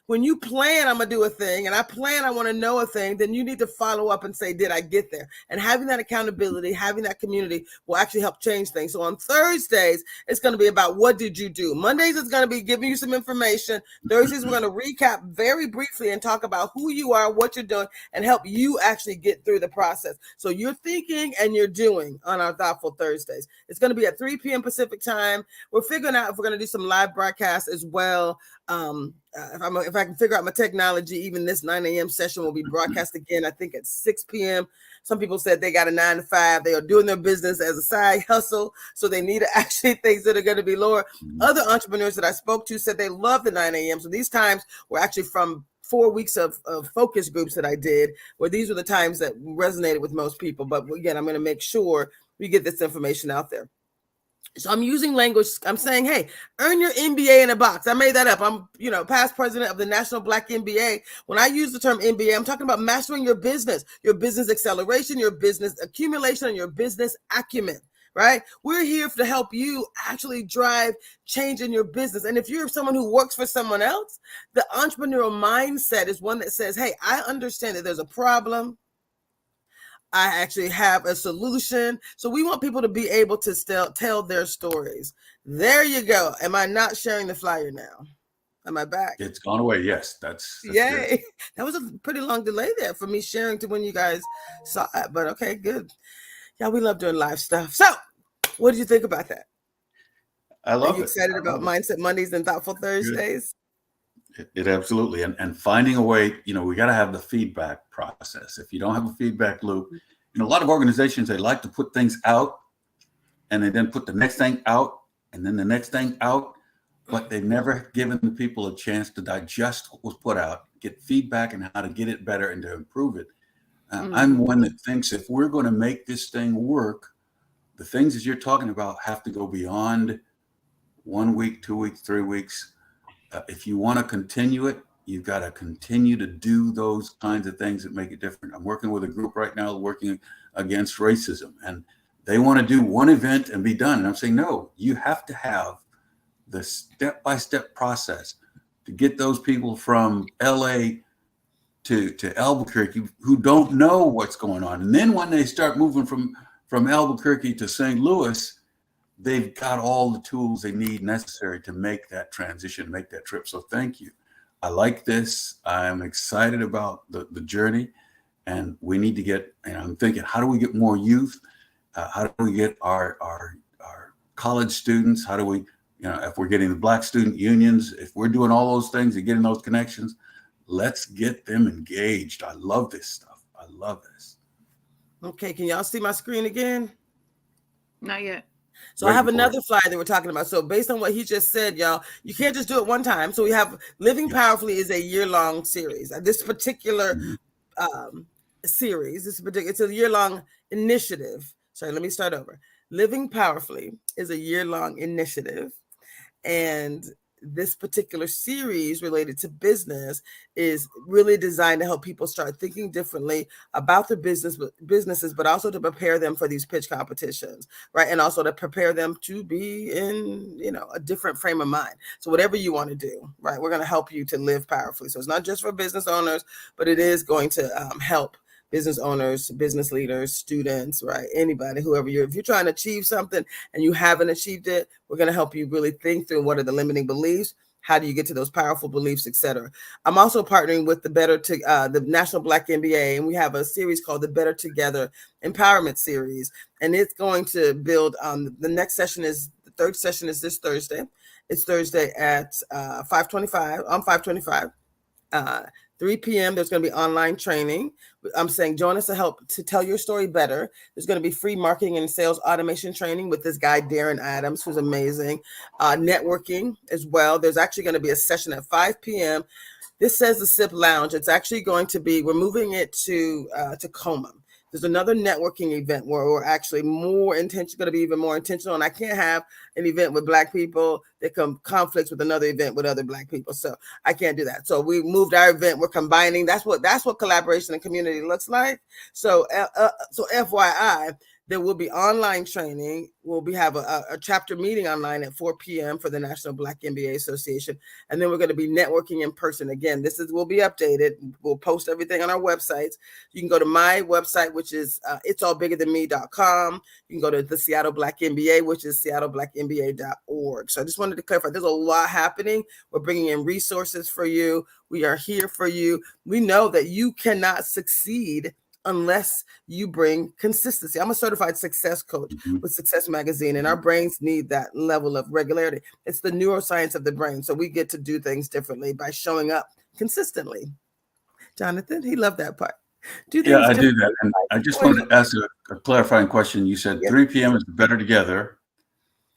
When you plan, I'm going to do a thing, and I plan, I want to know a thing, then you need to follow up and say, did I get there? And having that accountability, having that community will actually help change things. So on Thursdays, it's going to be about what did you do? Mondays, it's going to be giving you some information. Thursdays, we're going to recap very briefly and talk about who you are, what you're doing, and help you actually get through the process. So you're thinking and you're doing on our Thoughtful Thursdays. It's going to be at 3 p.m. Pacific time. We're figuring out if we're going to do some live broadcasts as well. If I can figure out my technology, even this 9 a.m. session will be broadcast again, I think at 6 p.m. Some people said they got a 9 to 5. They are doing their business as a side hustle, so they need actually things that are going to be lower. Other entrepreneurs that I spoke to said they love the 9 a.m. So these times were actually from 4 weeks of focus groups that I did, where these were the times that resonated with most people. But again, I'm going to make sure we get this information out there. So I'm using language. I'm saying, hey, earn your MBA in a box. I made that up. I'm, past president of the National Black MBA. When I use the term MBA, I'm talking about mastering your business acceleration, your business accumulation, and your business acumen, right? We're here to help you actually drive change in your business. And if you're someone who works for someone else, the entrepreneurial mindset is one that says, hey, I understand that there's a problem. I actually have a solution. So we want people to be able to still tell their stories. There you go. Am I not sharing the flyer now? Am I back? It's gone away. Yes, that's yay. Good. That was a pretty long delay there for me sharing to when you guys saw it, but okay, good. Yeah, we love doing live stuff. So what did you think about that? I love it. Are you excited about Mindset Mondays and Thoughtful Thursdays? It absolutely. And finding a way, we got to have the feedback process. If you don't have a feedback loop, a lot of organizations, they like to put things out and they then put the next thing out and then the next thing out, but they've never given the people a chance to digest what was put out, get feedback and how to get it better and to improve it. I'm one that thinks if we're going to make this thing work, the things that you're talking about have to go beyond 1 week, 2 weeks, 3 weeks. If you want to continue it, you've got to continue to do those kinds of things that make it different. I'm working with a group right now working against racism, and they want to do one event and be done. And I'm saying, no, you have to have the step-by-step process to get those people from LA to Albuquerque who don't know what's going on. And then when they start moving from Albuquerque to St. Louis, they've got all the tools they need necessary to make that transition, make that trip. So thank you. I like this. I'm excited about the journey, and we need to get, and I'm thinking, how do we get more youth? How do we get our college students? How do we, if we're getting the Black student unions, if we're doing all those things and getting those connections, let's get them engaged. I love this stuff. I love this. Okay. Can y'all see my screen again? Not yet. So I have another flyer that we're talking about. So based on what he just said, y'all, you can't just do it one time. So we have Living Powerfully is a year-long series. This particular series, it's a year-long initiative. Sorry, let me start over. Living Powerfully is a year-long initiative. And this particular series related to business is really designed to help people start thinking differently about their businesses, but also to prepare them for these pitch competitions, right? And also to prepare them to be in, a different frame of mind. So whatever you want to do, right? We're going to help you to live powerfully. So it's not just for business owners, but it is going to help business owners, business leaders, students, right? Anybody, if you're trying to achieve something and you haven't achieved it, we're going to help you really think through what are the limiting beliefs, how do you get to those powerful beliefs, etc. I'm also partnering with the National Black MBA, and we have a series called the Better Together Empowerment Series, and it's going to build on the next session. The third session is this Thursday. It's Thursday at 5:25. 3 p.m. There's going to be online training. I'm saying join us to help to tell your story better. There's going to be free marketing and sales automation training with this guy, Darren Adams, who's amazing. Networking as well. There's actually going to be a session at 5 p.m. This says the Sip Lounge. It's actually going to be, we're moving it to Tacoma. There's another networking event where we're actually more intentional, going to be even more intentional. And I can't have an event with Black people that conflicts with another event with other Black people. So I can't do that. So we moved our event. We're combining. That's what collaboration and community looks like. So FYI, there will be online training. We'll have a chapter meeting online at 4 p.m. for the National Black MBA Association. And then we're going to be networking in person. Again, will be updated. We'll post everything on our websites. You can go to my website, which is itsallbiggerthanme.com. You can go to the Seattle Black MBA, which is seattleblackmba.org. So I just wanted to clarify, there's a lot happening. We're bringing in resources for you. We are here for you. We know that you cannot succeed unless you bring consistency. I'm a certified success coach with Success Magazine, and our brains need that level of regularity. It's the neuroscience of the brain. So we get to do things differently by showing up consistently. Jonathan, he loved that part. Yeah, I do that. And I just wanted to ask a clarifying question. You said 3 p.m. is Better Together.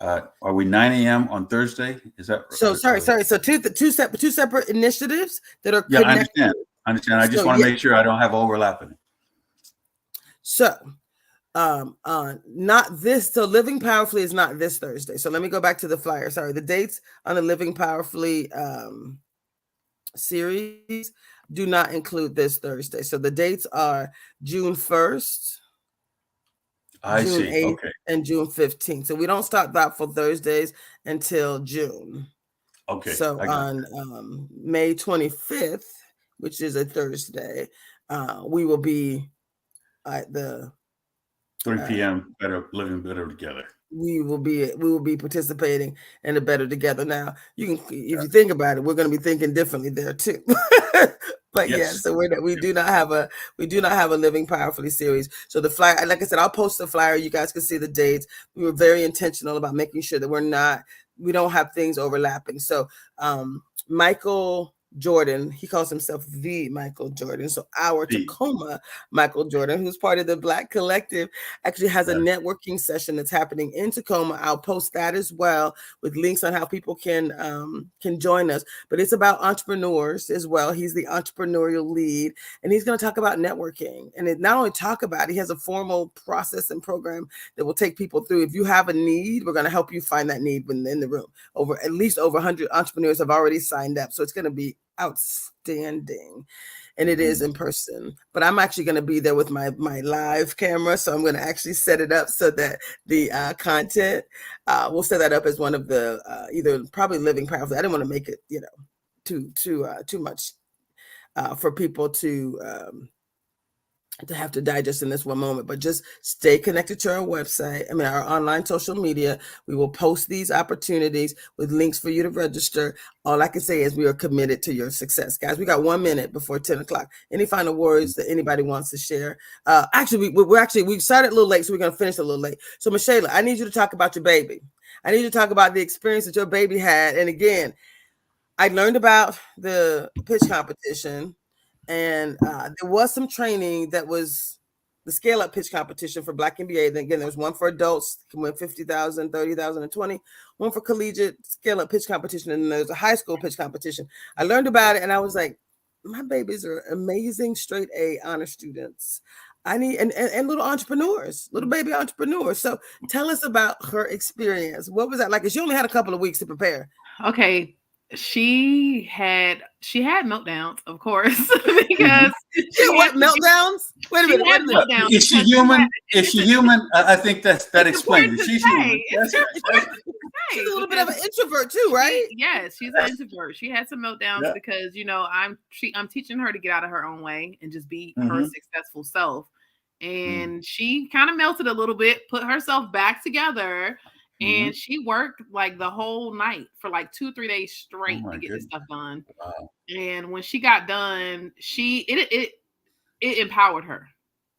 Are we 9 a.m. on Thursday? Is that so? Sorry. So two separate initiatives that are connected. I understand. I just want to make sure I don't have overlapping. So, not this. So, Living Powerfully is not this Thursday. So, let me go back to the flyer. Sorry, the dates on the Living Powerfully series do not include this Thursday. So, the dates are June 1st, June 8th, and June 15th. So, we don't start Thoughtful Thursdays until June. Okay. So, on May 25th, which is a Thursday, we will be at the 3 p.m. Living Better Together. We will be participating in the Better Together. Now, if you think about it, we're going to be thinking differently there too. But yes. So we do not have a Living Powerfully series. So the flyer, like I said, I'll post the flyer. You guys can see the dates. We were very intentional about making sure that we don't have things overlapping. So Michael Jordan, he calls himself the Michael Jordan. So our Tacoma Michael Jordan, who's part of the Black Collective, actually has a networking session that's happening in Tacoma. I'll post that as well with links on how people can join us. But it's about entrepreneurs as well. He's the entrepreneurial lead, and he's going to talk about networking. And it not only talk about it, he has a formal process and program that will take people through. If you have a need, we're going to help you find that need when in the room. At least over 100 entrepreneurs have already signed up. So it's going to be outstanding, and it is in person, but I'm actually going to be there with my live camera, so I'm going to actually set it up so that the content we'll set that up as one of the either probably Living Powerfully. I didn't want to make it too much for people to have to digest in this one moment, but just stay connected to our website. Our online social media. We will post these opportunities with links for you to register. All I can say is we are committed to your success, guys. We got 1 minute before 10 o'clock. Any final words that anybody wants to share? Actually, we started a little late, so we're going to finish a little late. So, Michelle, I need you to talk about your baby. I need you to talk about the experience that your baby had. And again, I learned about the pitch competition. And there was some training that was the scale up pitch competition for Black MBA. Then again, there was one for adults, can win 50,000, 30,000, and 20. One for collegiate scale up pitch competition, and then there's a high school pitch competition. I learned about it, and I was like, my babies are amazing straight A honor students. I need and little entrepreneurs, little baby entrepreneurs. So tell us about her experience. What was that like? She only had a couple of weeks to prepare. Okay. She had meltdowns, of course, because what meltdowns? Wait a minute. Is she human? Is she human? I think that explains it. She's human. She's a little bit of an introvert too, right? Yes, she's an introvert. She had some meltdowns because I'm teaching her to get out of her own way and just be her successful self. And she kind of melted a little bit, put herself back together. And she worked like the whole night for like 2-3 days straight to get this stuff done. Wow. And when she got done, it empowered her.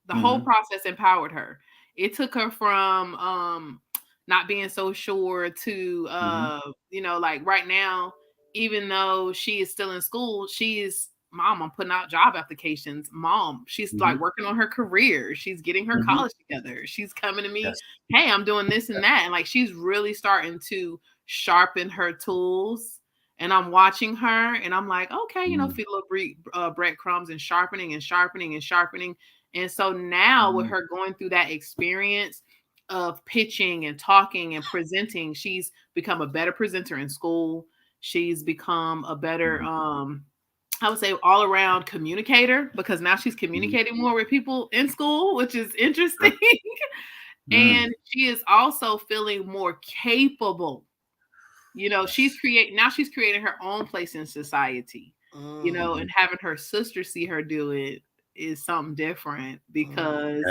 The whole process empowered her. It took her from not being so sure to like right now, even though she is still in school, she's Mom, I'm putting out job applications. Mom, she's like working on her career. She's getting her college together. She's coming to me. Yes. Hey, I'm doing this and that. And like, she's really starting to sharpen her tools And I'm watching her and I'm like, okay, you know, feed little breadcrumbs and sharpening and sharpening and sharpening. And so now with her going through that experience of pitching and talking and presenting, she's become a better presenter in school. She's become a better, I would say, all around communicator, because now she's communicating more with people in school, which is interesting. And she is also feeling more capable. You know, she's creating her own place in society, you know, and having her sister see her do it is something different, because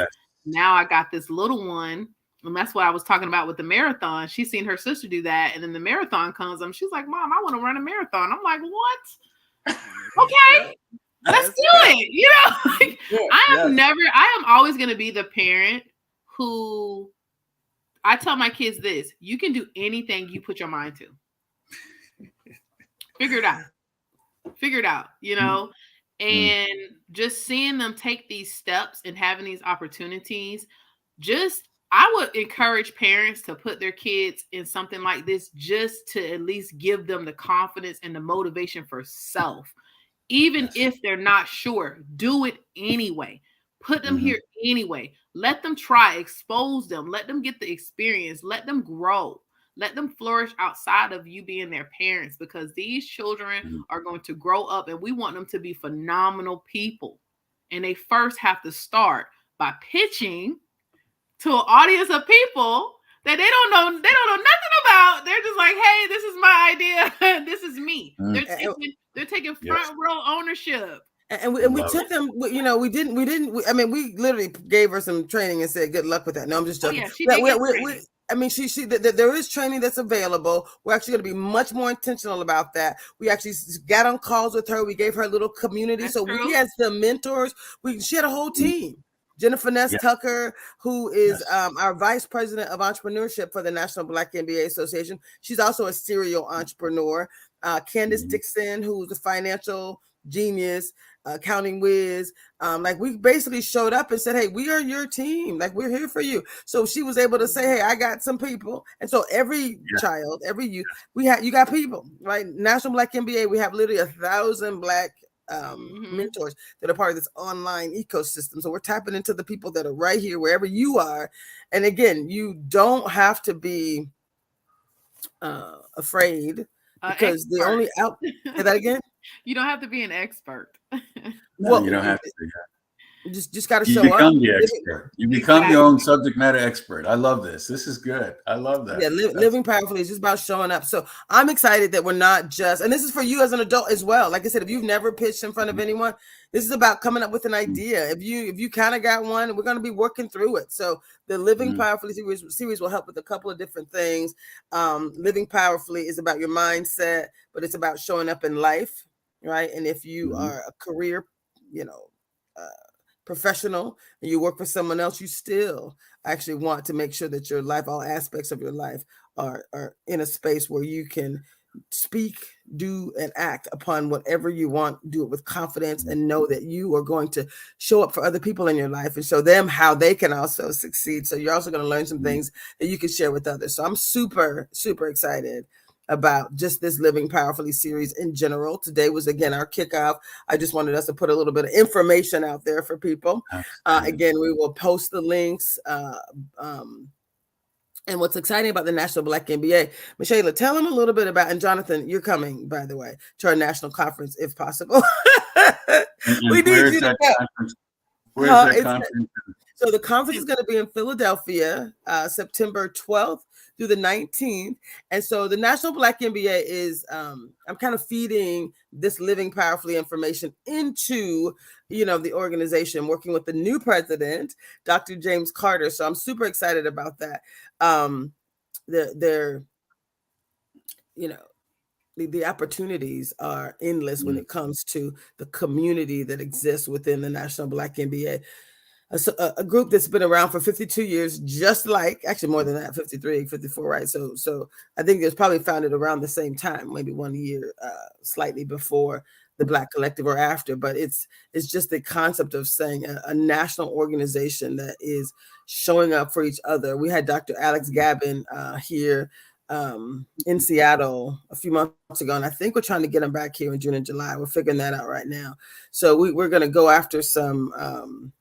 now I got this little one. And that's what I was talking about with the marathon. She's seen her sister do that. And then the marathon comes up. She's like, Mom, I want to run a marathon. I'm like, what? Okay, let's do it. You know, like, I am always going to be the parent who, I tell my kids this: you can do anything you put your mind to. Figure it out, you know, and just seeing them take these steps and having these opportunities. I would encourage parents to put their kids in something like this, just to at least give them the confidence and the motivation for self. Even if they're not sure, do it anyway. Put them here anyway. Let them try, expose them, let them get the experience, let them grow, let them flourish outside of you being their parents, because these children are going to grow up and we want them to be phenomenal people. And they first have to start by pitching to an audience of people that they don't know nothing about. They're just like, hey, this is my idea. This is me. They're taking front row ownership. And we took them, you know, we literally gave her some training and said, good luck with that. No, I'm just joking. There is training that's available. We're actually going to be much more intentional about that. We actually got on calls with her. We gave her a little community. That's true. We had some mentors. She had a whole team. Jennifer Ness Tucker, who is our vice president of entrepreneurship for the National Black MBA Association. She's also a serial entrepreneur. Candace Dixon, who's a financial genius, accounting whiz. Like, we basically showed up and said, hey, we are your team. Like, we're here for you. So she was able to say, hey, I got some people. And so every child, every youth, you got people, right? National Black MBA, we have literally 1,000 Black mentors that are part of this online ecosystem. So we're tapping into the people that are right here, wherever you are. And again, you don't have to be afraid, because the only out. Say that again. You don't have to be an expert. Well, you don't have to do that. You just got to show up. You become the expert. You become your own subject matter expert. I love this. This is good. I love that. Yeah, living powerfully is just about showing up. So I'm excited that we're not just, and this is for you as an adult as well. Like I said, if you've never pitched in front of anyone, this is about coming up with an idea. If you kind of got one, we're going to be working through it. So the Living Powerfully series will help with a couple of different things. Living Powerfully is about your mindset, but it's about showing up in life, right? And if you are a career, professional, and you work for someone else, you still actually want to make sure that your life, all aspects of your life, are in a space where you can speak, do, and act upon whatever you want. Do it with confidence and know that you are going to show up for other people in your life and show them how they can also succeed. So you're also going to learn some things that you can share with others. So I'm super, super excited about just this Living Powerfully series in general. Today was, again, our kickoff. I just wanted us to put a little bit of information out there for people. Again, we will post the links. And what's exciting about the National Black MBA, Michelle, tell them a little bit about, and Jonathan, you're coming, by the way, to our national conference, if possible. We need you to come. Where's that conference? So the conference is going to be in Philadelphia, September 12th through the 19th. And so the National Black MBA is, I'm kind of feeding this Living Powerfully information into, the organization, working with the new president, Dr. James Carter. So I'm super excited about that. The opportunities are endless when it comes to the community that exists within the National Black MBA. A group that's been around for 52 years, just like, actually more than that, 53, 54, right? So I think it was probably founded around the same time, maybe 1 year slightly before the Black Collective or after. But it's just the concept of saying a national organization that is showing up for each other. We had Dr. Alex Gabin here in Seattle a few months ago, and I think we're trying to get them back here in June and July. We're figuring that out right now. So we're going to go after some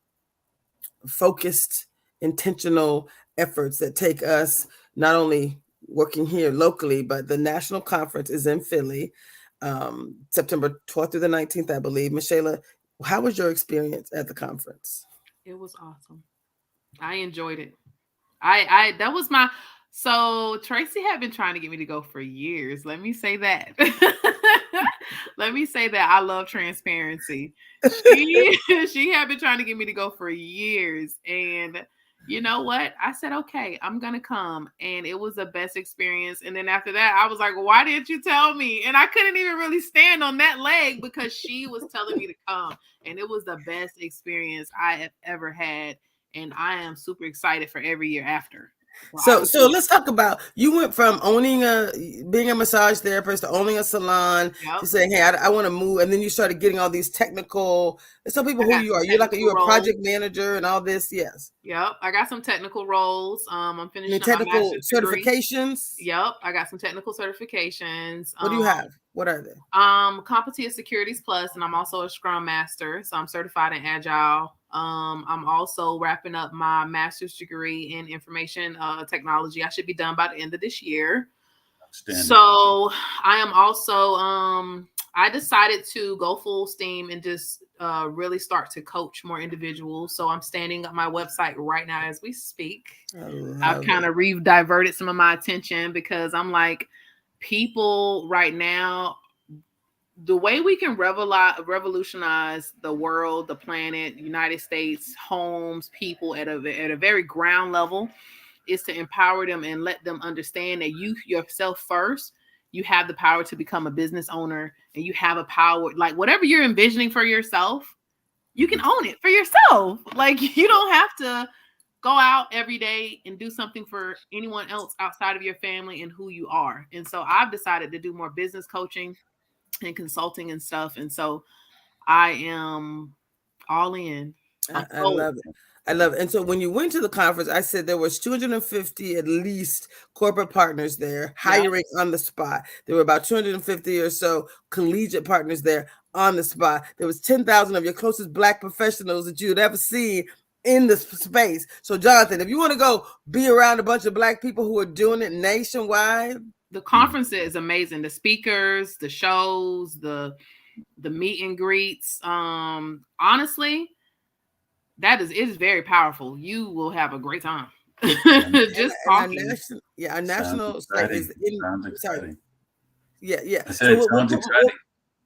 focused, intentional efforts that take us not only working here locally, but the national conference is in Philly, September 12th through the 19th, I believe. Michela, how was your experience at the conference? It was awesome. I enjoyed it. I that was my. So Tracy had been trying to get me to go for years. Let me say that. Let me say that I love transparency. She had been trying to get me to go for years. And you know what? I said, okay, I'm going to come. And it was the best experience. And then after that, I was like, why didn't you tell me? And I couldn't even really stand on that leg because she was telling me to come. And it was the best experience I have ever had. And I am super excited for every year after. So let's talk about, you went from being a massage therapist to owning a salon, to saying, hey, I want to move. And then you started getting all these technical, let's tell people who you are. You're a project manager and all this. Yes. Yep. I got some technical roles. I'm finishing up technical my master's certifications. Degree. Yep. I got some technical certifications. What do you have? What are they? CompTIA Securities Plus, and I'm also a Scrum Master. So I'm certified in Agile. I'm also wrapping up my master's degree in information technology. I should be done by the end of this year. So I am also, I decided to go full steam and just really start to coach more individuals. So I'm standing up my website right now as we speak. I've kind of diverted some of my attention because I'm like, people right now, the way we can revolutionize the world, the planet, United States, homes, people at a very ground level is to empower them and let them understand that you yourself first, you have the power to become a business owner, and you have a power, like whatever you're envisioning for yourself, you can own it for yourself. Like you don't have to go out every day and do something for anyone else outside of your family and who you are. And so I've decided to do more business coaching and consulting and stuff. And so I am all in. I love it. I love it. And so when you went to the conference, I said there was 250 at least corporate partners there hiring on the spot. There were about 250 or so collegiate partners there on the spot. There was 10,000 of your closest Black professionals that you'd ever seen in the space. So Jonathan, if you want to go be around a bunch of Black people who are doing it nationwide. The conference is amazing. The speakers, the shows, the meet and greets. Honestly, it is very powerful. You will have a great time. Just talking. Our national site is exciting. Yeah. I said it sounds exciting.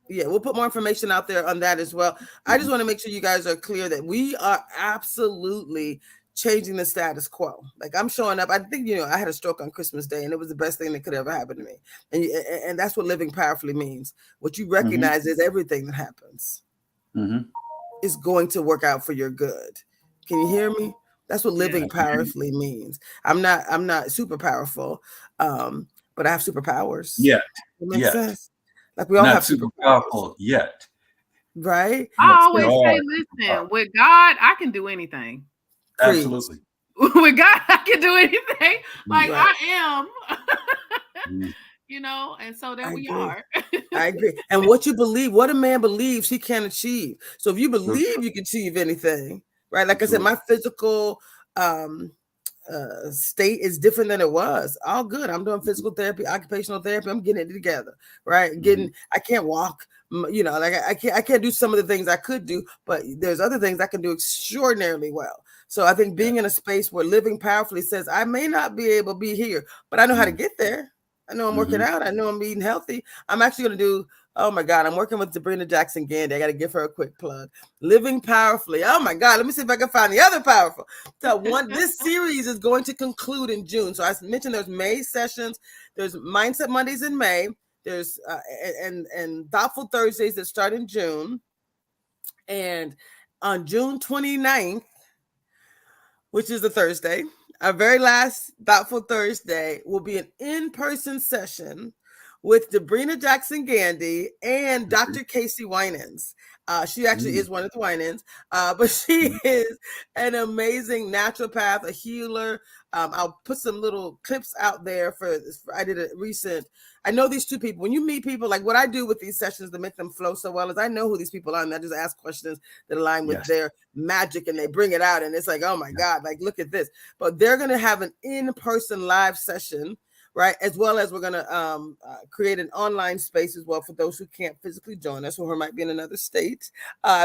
We'll put more information out there on that as well. I just want to make sure you guys are clear that we are absolutely changing the status quo. Like I'm showing up. I think, I had a stroke on Christmas Day and it was the best thing that could ever happen to me. And that's what living powerfully means. What you recognize is everything that happens is going to work out for your good. Can you hear me? That's what living powerfully means. I'm not super powerful, but I have superpowers. Yeah. It makes sense. Like we all have super powerful yet. Right? I always say, listen, with God, I can do anything. Absolutely. With God, I can do anything. Like I am. And so there we are. I agree. And what you believe, what a man believes he can achieve. So if you believe you can achieve anything, right? Like I said, my physical state is different than it was. All good. I'm doing physical therapy, occupational therapy. I'm getting it together, right? I can't walk, like I can't do some of the things I could do, but there's other things I can do extraordinarily well. So I think being in a space where living powerfully says, I may not be able to be here, but I know how to get there. I know I'm working out. I know I'm eating healthy. I'm actually going to do, oh my God, I'm working with Sabrina Jackson Gandy. I got to give her a quick plug. Living Powerfully. Oh my God, let me see if I can find the other powerful. So this series is going to conclude in June. So I mentioned there's May sessions. There's Mindset Mondays in May. There's and Thoughtful Thursdays that start in June. And on June 29th, which is a Thursday, our very last Thoughtful Thursday will be an in-person session with Debrina Jackson Gandy and Dr. Casey Winans. She actually is one of the Winans, but she is an amazing naturopath, a healer. I'll put some little clips out there I did a recent. I know these two people. When you meet people, like what I do with these sessions to make them flow so well is I know who these people are, and I just ask questions that align with their magic, and they bring it out, and it's like, oh my God, like look at this. But they're gonna have an in-person live session, right? As well as we're going to create an online space as well for those who can't physically join us or who might be in another state.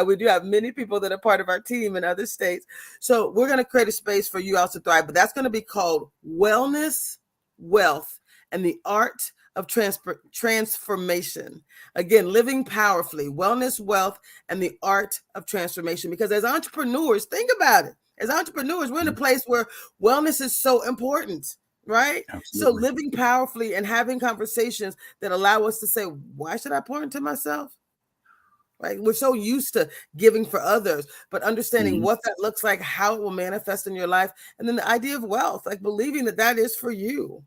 We do have many people that are part of our team in other states. So we're going to create a space for you all to thrive, but that's going to be called Wellness, Wealth, and the Art of Transformation. Again, living powerfully, wellness, wealth, and the art of transformation. Because as entrepreneurs, think about it. As entrepreneurs, we're in a place where wellness is so important. Right? Absolutely. So living powerfully and having conversations that allow us to say, why should I pour into myself? Right? We're so used to giving for others, but understanding what that looks like, how it will manifest in your life. And then the idea of wealth, like believing that that is for you.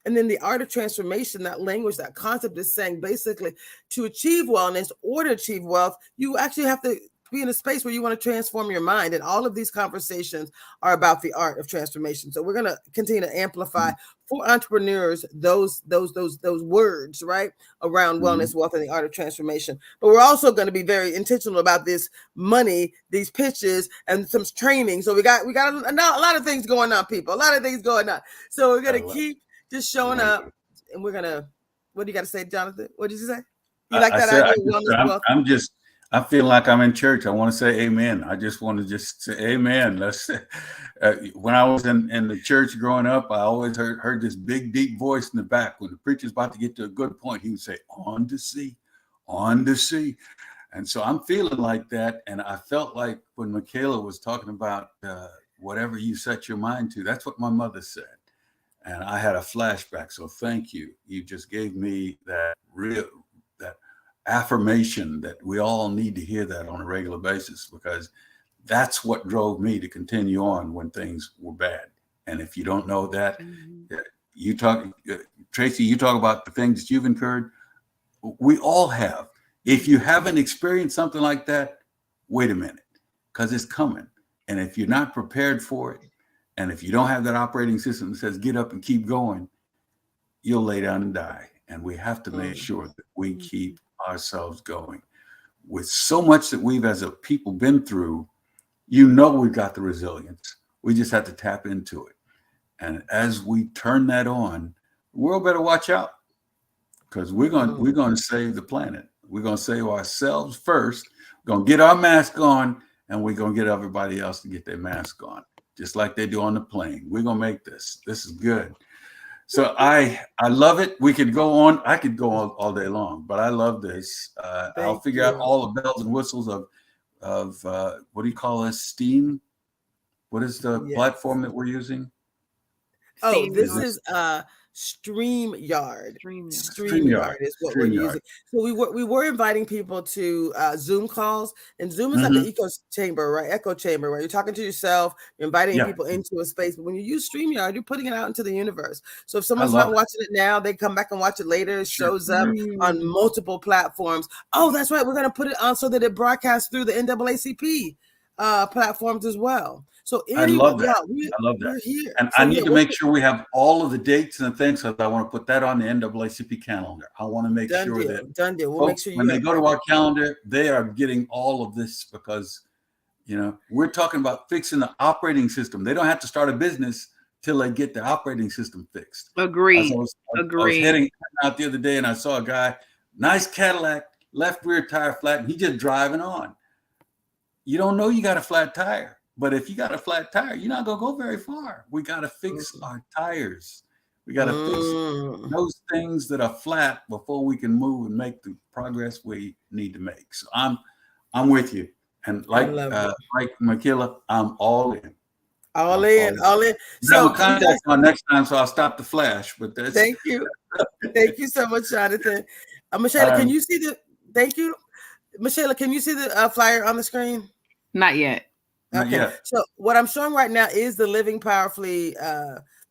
And then the art of transformation, that language, that concept is saying basically to achieve wellness or to achieve wealth, you actually have to be in a space where you want to transform your mind. And all of these conversations are about the art of transformation. So we're going to continue to amplify for entrepreneurs those words, right, around wellness, wealth, and the art of transformation. But we're also going to be very intentional about this money, these pitches, and some training. So we got a lot of things going on, people. A lot of things going on. So we're going to keep just showing up, and we're going to. What do you got to say, Jonathan? What did you say? You like that idea of wellness, wealth? I feel like I'm in church. I want to say amen. I just want to just say amen. Let's. When I was in the church growing up, I always heard this big, deep voice in the back. When the preacher's about to get to a good point, he would say, on to see, on to see. And so I'm feeling like that. And I felt like when Michaela was talking about whatever you set your mind to, that's what my mother said. And I had a flashback. So thank you. You just gave me that affirmation that we all need to hear that on a regular basis, because that's what drove me to continue on when things were bad. And if you don't know that, Tracy, you talk about the things that you've incurred. We all have. If you haven't experienced something like that, wait a minute, because it's coming. And if you're not prepared for it, and if you don't have that operating system that says get up and keep going, you'll lay down and die. And we have to make sure that we keep ourselves going. With so much that we've as a people been through, we've got the resilience. We just have to tap into it. And as we turn that on, the world better watch out, because we're going to save the planet. We're going to save ourselves first. We're going to get our mask on, and we're going to get everybody else to get their mask on, just like they do on the plane. We're going to make this. This is good. So I love it. We could go on. I could go on all day long, but I love this. I'll figure out all the bells and whistles of what do you call this? Steam? What is the platform that we're using? Oh, this is StreamYard. StreamYard is what we're using. So we were inviting people to Zoom calls, and Zoom is like an echo chamber, right? Where you're talking to yourself, you're inviting people into a space. But when you use StreamYard, you're putting it out into the universe. So if someone's not watching it now, they come back and watch it later. It shows up on multiple platforms. Oh, that's right. We're going to put it on so that it broadcasts through the NAACP platforms as well. So I love that. I love that. Here. And so I need to make sure we have all of the dates and things, because I want to put that on the NAACP calendar. I want to make sure that we'll make sure when they go to our calendar, they are getting all of this, because we're talking about fixing the operating system. They don't have to start a business till they get the operating system fixed. Agreed. I was heading out the other day, and I saw a guy, nice Cadillac, left rear tire flat, and he just driving on. You don't know you got a flat tire. But if you got a flat tire, you're not going to go very far. We got to fix our tires. We got to fix those things that are flat before we can move and make the progress we need to make. So I'm with you. And like Michaela, I'm all in. All in. So contact on next time, so I'll stop the flash. But that's thank you. Thank you so much, Jonathan. Michelle, can you see the? Thank you, Michelle. Can you see the flyer on the screen? Not yet. Okay. So what I'm showing right now is the Living Powerfully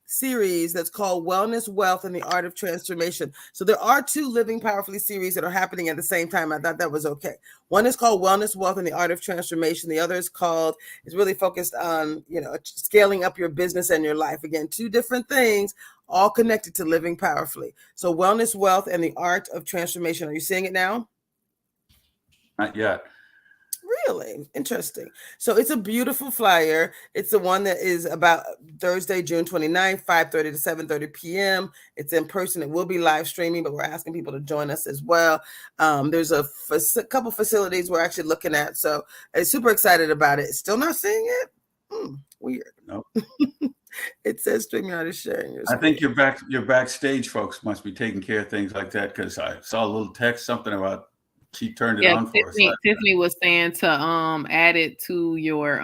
series that's called Wellness, Wealth, and the Art of Transformation. So there are 2 Living Powerfully series that are happening at the same time. I thought that was okay. One is called Wellness, Wealth, and the Art of Transformation. The other is called, it's really focused on, scaling up your business and your life. Again, 2 different things, all connected to living powerfully. So Wellness, Wealth, and the Art of Transformation. Are you seeing it now? Not yet. Really interesting. So it's a beautiful flyer. It's the one that is about Thursday, June 29th, 5:30 to 7:30 p.m. It's in person. It will be live streaming, but we're asking people to join us as well. There's a couple facilities we're actually looking at. So I'm super excited about it. Still not seeing it? Weird. Nope. It says StreamYard is sharing your screen. I think your backstage folks must be taking care of things like that, because I saw a little text, something about she turned it on for us. Tiffany was saying to add it to your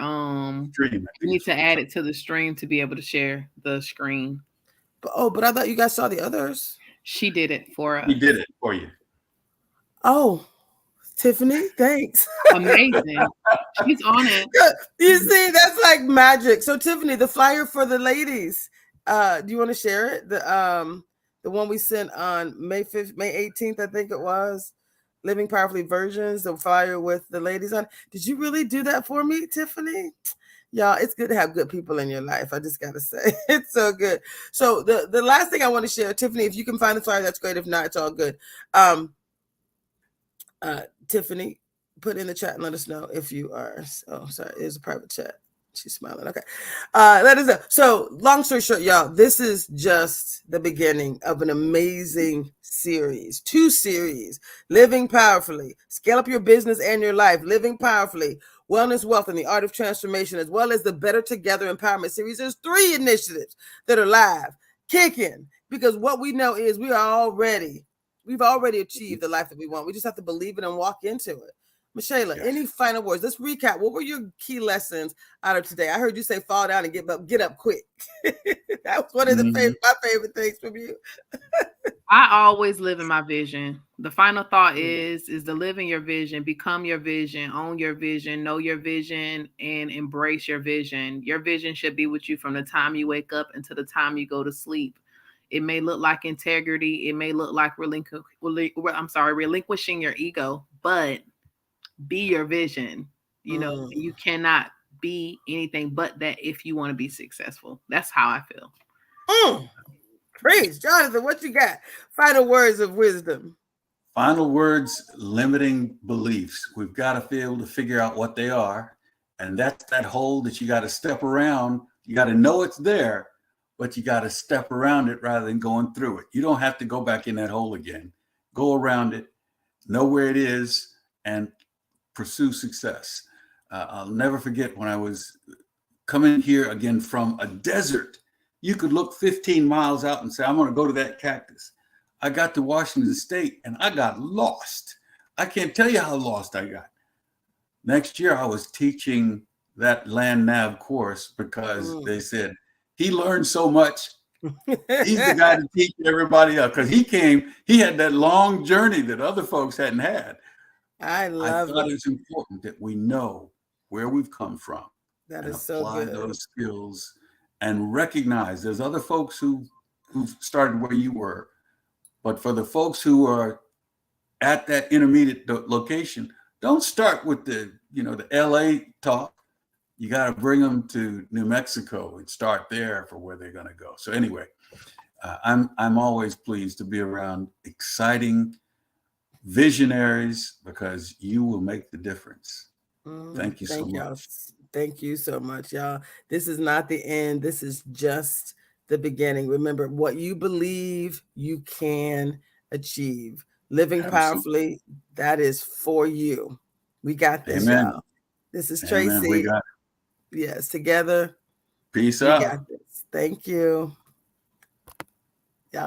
stream. You need to add it to the stream to be able to share the screen. But I thought you guys saw the others. She did it for us. She did it for you. Oh, Tiffany, thanks. Amazing. She's on it. You see, that's like magic. So Tiffany, the flyer for the ladies, do you want to share it? The one we sent on May 5th, May 18th, I think it was. Living Powerfully versions, the flyer with the ladies on. Did you really do that for me, Tiffany? Y'all, it's good to have good people in your life. I just got to say, it's so good. So the last thing I want to share, Tiffany, if you can find the flyer, that's great. If not, it's all good. Tiffany, put in the chat and let us know if you are. Oh, sorry, it's a private chat. She's smiling. Okay. Let us know. So long story short, y'all, this is just the beginning of an amazing series. 2 series, Living Powerfully, Scale Up Your Business and Your Life, Living Powerfully, Wellness, Wealth, and the Art of Transformation, as well as the Better Together Empowerment Series. There's 3 initiatives that are live, kicking, because what we know is we've already achieved the life that we want. We just have to believe it and walk into it. Michela, Yes. Any final words? Let's recap. What were your key lessons out of today? I heard you say fall down and get up quick. That was one of my favorite things from you. I always live in my vision. The final thought is to live in your vision, become your vision, own your vision, know your vision, and embrace your vision. Your vision should be with you from the time you wake up until the time you go to sleep. It may look like integrity. It may look like relinquishing your ego, but be your vision. You cannot be anything but that if you want to be successful. That's how I feel. Praise Jonathan. What you got? Final words of wisdom. Final words: limiting beliefs. We've got to be able to figure out what they are, and that's that hole that you got to step around. You got to know it's there, but you got to step around it rather than going through it. You don't have to go back in that hole again. Go around it, know where it is, and pursue success. I'll never forget when I was coming here again from a desert. You could look 15 miles out and say, I'm going to go to that cactus. I got to Washington State and I got lost. I can't tell you how lost I got. Next year, I was teaching that land nav course because they said, he learned so much. He's the guy to teach everybody else, because he had that long journey that other folks hadn't had. I thought it's important that we know where we've come from. That and is so apply good. those skills and recognize there's other folks who've started where you were. But for the folks who are at that intermediate location, don't start with the LA talk. You got to bring them to New Mexico and start there for where they're going to go. So anyway, I'm always pleased to be around exciting visionaries, because you will make the difference. Thank you so much. Thank you so much, y'all. This is not the end. This is just the beginning. Remember, what you believe you can achieve. Living Powerfully, that is for you. We got this, y'all. This is Tracy. We got it. Yes, together. Peace We out. got this. Thank you.